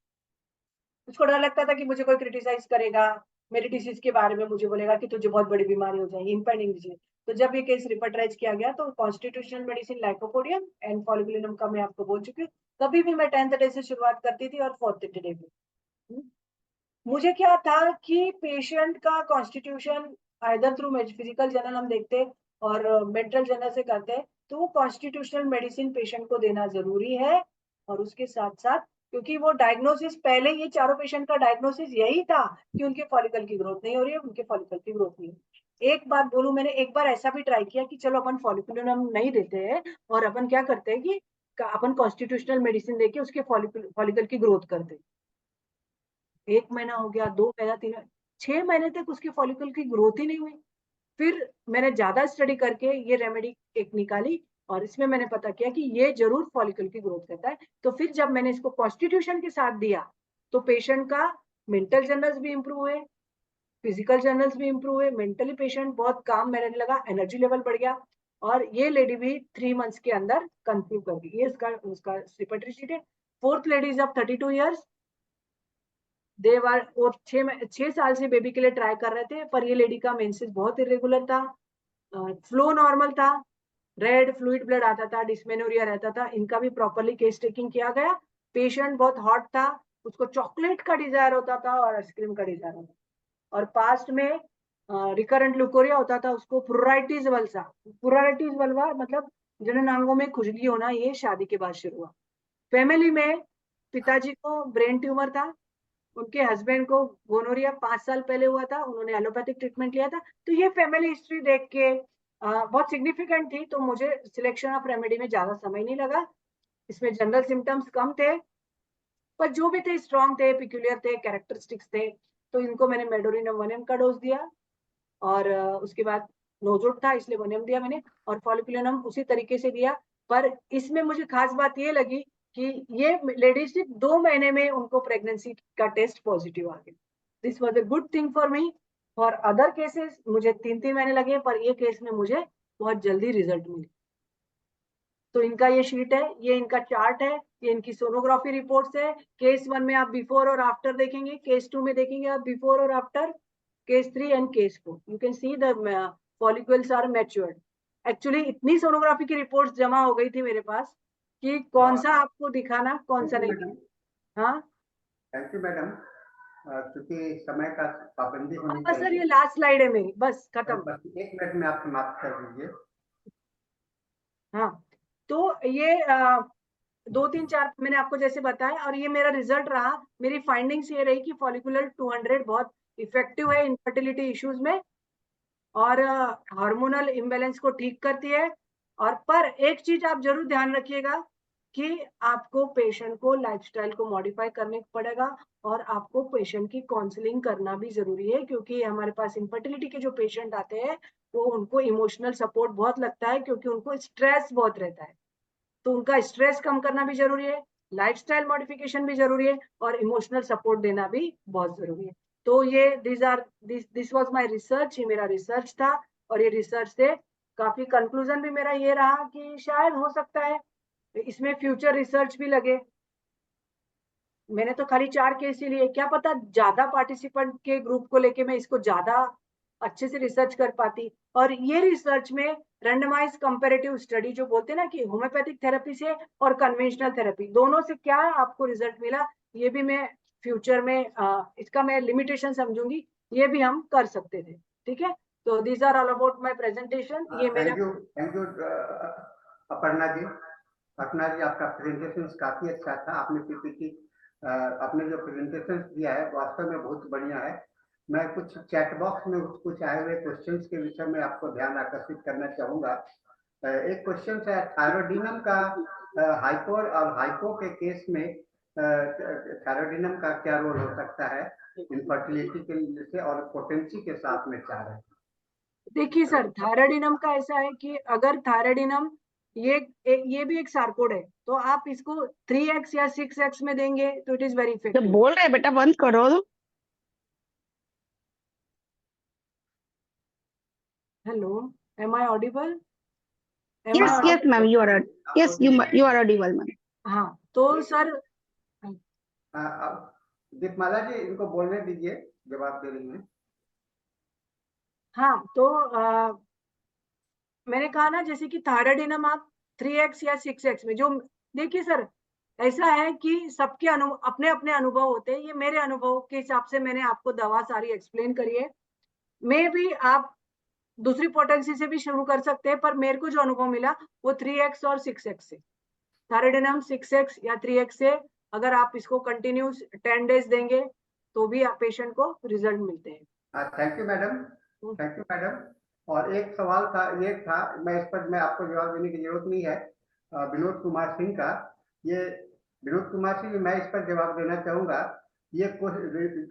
उसको डर लगता था कि मुझे कोई क्रिटिसाइज करेगा, मेरी डिसीज के बारे में मुझे बोलेगा कि तुझे बहुत बड़ी बीमारी हो जाएगी, इम्पेंडिंग डिसीज। तो जब ये केस रिपर्टराइज किया गया तो कॉन्स्टिट्यूशनल मेडिसिन लाइकोपोडियम एंड फॉलिकुलिनम का मैं आपको बोल चुकी हूँ। कभी भी मैं 10th डे से शुरुआत करती थी और 4th डे पे। मुझे क्या था कि पेशेंट का constitution either through physical journal हम देखते और मेंटल जर्नल से करते हैं, तो वो कॉन्स्टिट्यूशनल मेडिसिन पेशेंट को देना जरूरी है। और उसके साथ साथ, क्योंकि वो डायग्नोसिस पहले, ये चारों पेशेंट का डायग्नोसिस यही था कि उनके फॉलिकल की ग्रोथ नहीं हो रही है, उनके फॉलिकल की ग्रोथ नहीं हो रही है। एक बात बोलूं, मैंने एक बार ऐसा भी ट्राई किया कि चलो अपन फॉलिकुलम नहीं देते हैं और अपन क्या करते हैं कि अपन कॉन्स्टिट्यूशनल मेडिसिन देके उसके फॉलिकल की ग्रोथ करते। 1 महीना हो गया, 2 महीना, 3 महीना, 6 महीने तक उसके फॉलिकल की ग्रोथ ही नहीं हुई। फिर मैंने ज्यादा स्टडी करके ये रेमेडी एक निकाली और इसमें मैंने पता किया कि ये जरूर फॉलिकल की ग्रोथ करता है। तो फिर जब मैंने इसको कॉन्स्टिट्यूशन के साथ दिया तो पेशेंट का मेंटल जर्नल्स भी इंप्रूव हुए, फिजिकल जर्नल्स भी इंप्रूव हुए, मेंटली पेशेंट बहुत काम में रहने लगा, एनर्जी लेवल बढ़ गया। और ये लेडी भी 3 मंथ्स के अंदर कंसीव कर गई। ये इसका उसका रिपोर्टरी शीट है। 4th lady is of 32 years. देवर वो 6 साल से बेबी के लिए ट्राई कर रहे थे, पर ये लेडी का मेंसेस बहुत इरेगुलर था, फ्लो नॉर्मल था, रेड फ्लूइड ब्लड आता था, डिस्मेनोरिया रहता था। इनका भी प्रॉपरली केस टेकिंग किया गया। पेशेंट बहुत हॉट था, उसको चॉकलेट का डिजायर होता था और आइसक्रीम का डिजायर होता था। और पास्ट में रिकरेंट लुकोरिया होता था उसको, प्रोराइटिस वल्सा, प्रोराइटिस वल्वा मतलब जननांगों में खुजली होना, ये शादी के बाद शुरू हुआ। फैमिली में पिताजी को ब्रेन ट्यूमर था, उनके हस्बैंड को गोनोरिया 5 साल पहले हुआ था, उन्होंने एलोपैथिक ट्रीटमेंट लिया था। तो ये फैमिली हिस्ट्री देख के बहुत सिग्निफिकेंट थी, तो मुझे सिलेक्शन ऑफ रेमेडी में ज्यादा समय नहीं लगा। इसमें जनरल सिम्टम्स कम थे, पर जो भी थे स्ट्रॉन्ग थे, पिक्यूलियर थे, कैरेक्टरिस्टिक्स थे। तो इनको मैंने मेडोरिनम 1 का डोज दिया और उसके बाद नोजोट था इसलिए 1 दिया मैंने, और फॉलिकुलिनम उसी तरीके से दिया। पर इसमें मुझे खास बात ये लगी कि ये लेडीज सिर्फ 2 महीने में उनको प्रेगनेंसी का टेस्ट पॉजिटिव आ गया। This was a good thing for me. For other cases मुझे 3 महीने लगे, पर ये केस में मुझे बहुत जल्दी रिजल्ट मिली। तो इनका ये शीट है, ये इनका चार्ट है, ये इनकी सोनोग्राफी रिपोर्ट्स है। केस 1 में आप बिफोर और आफ्टर देखेंगे, केस 2 में देखेंगे आप बिफोर और after, case 3 and case 4 you can see the follicles are matured. Actually इतनी सोनोग्राफी की रिपोर्ट्स जमा हो गई थी मेरे पास कि कौन सा आपको दिखाना, कौन सा नहीं दिखाना। हाँ, थैंक यू मैडम। क्योंकि समय का पाबंदी होनी सर चाहिए। ये लास्ट स्लाइड है मेरी, बस खत्म। बस 1 मिनट में आप समाप्त कर दीजिए। हाँ, तो ये 2 3 4 मैंने आपको जैसे बताया, और ये मेरा रिजल्ट रहा। मेरी फाइंडिंग्स ये रही कि फॉलिकुलर 200 बहुत इफेक्टिव है इनफर्टिलिटी इश्यूज में, और हार्मोनल इम्बैलेंस को ठीक करती है। और पर एक चीज आप जरूर ध्यान रखिएगा कि आपको पेशेंट को लाइफस्टाइल को मॉडिफाई करने पड़ेगा, और आपको पेशेंट की काउंसलिंग करना भी जरूरी है, क्योंकि हमारे पास इनफर्टिलिटी के जो पेशेंट आते हैं वो उनको इमोशनल सपोर्ट बहुत लगता है, क्योंकि उनको स्ट्रेस बहुत रहता है। तो उनका स्ट्रेस कम करना भी जरूरी है, लाइफस्टाइल मॉडिफिकेशन भी जरूरी है, और इमोशनल सपोर्ट देना भी बहुत जरूरी है। तो ये दिस वाज माय रिसर्च, ये मेरा रिसर्च था। और ये रिसर्च से काफी कंक्लूजन भी मेरा ये रहा कि शायद हो सकता है इसमें फ्यूचर रिसर्च भी लगे। मैंने तो खाली 4 केस ही लिए, क्या पता ज्यादा पार्टिसिपेंट के ग्रुप को लेके मैं इसको ज्यादा अच्छे से रिसर्च कर पाती। और ये रिसर्च में रैंडमाइज कंपैरेटिव स्टडी जो बोलते हैं ना कि होम्योपैथिक थेरेपी से और कन्वेंशनल थेरेपी दोनों से क्या आपको रिजल्ट मिला, ये भी मैं फ्यूचर में इसका मैं लिमिटेशन समझूंगी, ये भी हम कर सकते थे। ठीक है, तो these are all about my presentation. ये मेरा थैंक यू अपर्णा जी। अपर्णा जी, आपका प्रेजेंटेशन काफी अच्छा था। आपने पीपीटी आपने जो प्रेजेंटेशन दिया है वास्तव में बहुत बढ़िया है। मैं कुछ चैट बॉक्स में कुछ आए हुए क्वेश्चंस के विषय में आपको ध्यान आकर्षित करना चाहूंगा। एक क्वेश्चन है थायरोडिनम का हाइपर और हाइपो के केस में थायरोडिनम का क्या रोल हो सकता है इनफर्टिलिटी के लिए से और पोटेंसी के साथ में चाह रहे हैं। देखिए सर, थायराइडिनम का ऐसा है कि अगर थायराइडिनम ये भी एक सारकोड है, तो आप इसको 3x या 6x में देंगे तो इट इज वेरी जब इफेक्टिव। बोल रहे हैं बेटा बंद करो। Hello, am I audible? Yes yes ma'am, you are yes you are audible ma'am. हाँ, तो सर दीपमाला जी इनको बोलने दीजिए, जवाब दे रही हैं। हाँ, तो मैंने कहा ना, जैसे कि थायराइडिनम आप 3x या 6x में, जो देखिए सर, ऐसा है कि सबके अपने अपने अनुभव होते हैं। ये मेरे अनुभव के हिसाब से मैंने आपको दवा सारी एक्सप्लेन करी है। मे भी आप दूसरी पोटेंसी से भी शुरू कर सकते हैं, पर मेरे को जो अनुभव मिला वो 3x और 6x से, थायराइडिनम 6x या 3x से अगर आप इसको कंटिन्यूस 10 डेज देंगे तो भी आप पेशेंट को रिजल्ट मिलते हैं। Thank you madam, thank you madam. और एक सवाल था, ये था, मैं इस पर मैं आपको जवाब देने की जरूरत नहीं है, विनोद कुमार सिंह का। ये विनोद कुमार सिंह, मैं इस पर जवाब देना चाहूंगा। ये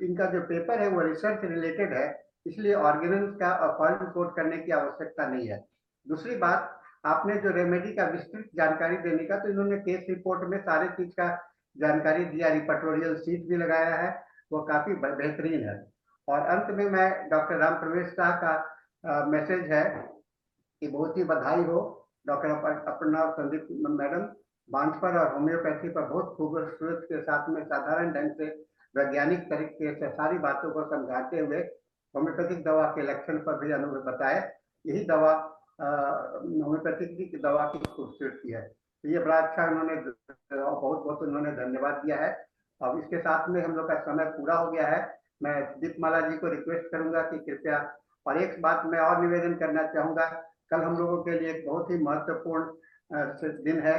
इनका जो पेपर है वो रिसर्च रिलेटेड है, इसलिए ऑर्गेनिज्म का फॉल्ट कोड करने की आवश्यकता नहीं है। दूसरी बात, आपने जो रेमेडी का विस्तृत जानकारी देने का, तो इन्होंने केस रिपोर्ट में सारे चीज का जानकारी दिया, रिपोर्टोरियल शीट भी लगाया है, वो काफी बेहतरीन है। और अंत में मैं डॉक्टर राम प्रवेश शाह का मैसेज है कि बहुत ही बधाई हो डॉक्टर अपर्णा संदीप मैडम, बांझ पर और होम्योपैथी पर बहुत खूबसूरत के साथ में साधारण ढंग से वैज्ञानिक तरीके से सारी बातों को समझाते हुए होम्योपैथिक दवा के लक्षण पर भी अनुभव बताए। यही दवा होम्योपैथिक की दवा की खूबसूरती है। तो ये बड़ा अच्छा उन्होंने, बहुत बहुत उन्होंने धन्यवाद दिया है। अब इसके साथ में हम लोग का समय पूरा हो गया है। मैं दीपमाला जी को रिक्वेस्ट करूंगा कि कृपया, और एक बात मैं और निवेदन करना चाहूंगा, कल हम लोगों के लिए एक बहुत ही महत्वपूर्ण दिन है।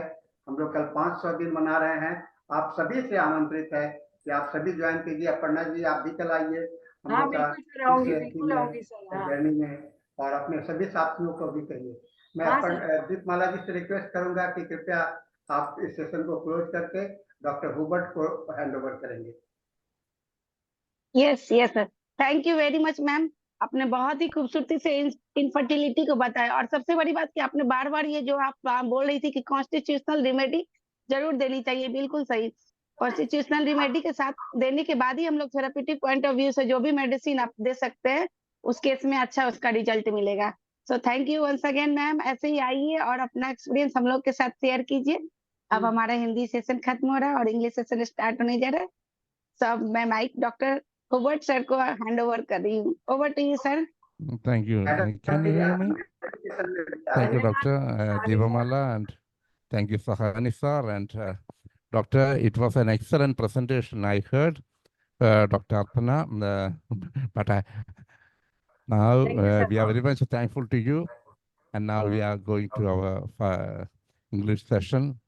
हम लोग कल 500 दिन मना रहे हैं। आप सभी से आमंत्रित है कि आप सभी ज्वाइन कीजिए। अपर्णा जी आप भी कल आइए हम हाँ लोग का बिल्कुल सर, आऊंगी, इस बिल्कुल आऊंगी सर। हाँ जर्नी में, और अपने सभी साथियों को भी कहिए। मैं हाँ सर। दीपमाला जी से रिक्वेस्ट करूंगा कि कृपया आप इस सेशन को क्लोज करके डॉक्टर हुबर्ट को हैंड ओवर करेंगे। Yes yes sir, thank you very much ma'am. आपने बहुत ही खूबसूरती से इनफर्टिलिटी को बताया, और सबसे बड़ी बात कि आपने बार बार ये जो आप बोल रही थी कि कॉन्स्टिट्यूशनल रेमेडी जरूर देनी चाहिए, बिल्कुल सही। कॉन्स्टिट्यूशनल रेमेडी के साथ देने के बाद ही हम लोग थेरापीटिक पॉइंट ऑफ व्यू से जो भी मेडिसिन आप दे सकते हैं उस केस में अच्छा उसका रिजल्ट मिलेगा। So thank you once again ma'am. ऐसे ही आइए और अपना एक्सपीरियंस हम लोग के साथ शेयर कीजिए। अब हमारा हिंदी सेशन खत्म हो रहा है और इंग्लिश सेशन स्टार्ट होने जा रहा है। सब मैं माइक डॉक्टर हुबर्ट सर को हैंड ओवर कर रही हूँ। Over to you sir. Thank you. Can you hear me? Thank you, Dr. Deepamala, and thank you, Sahani sir, and Doctor. It was an excellent presentation. I heard Dr. Arpana, but now Thank you, sir. we are very much thankful to you. And now we are going to our English session.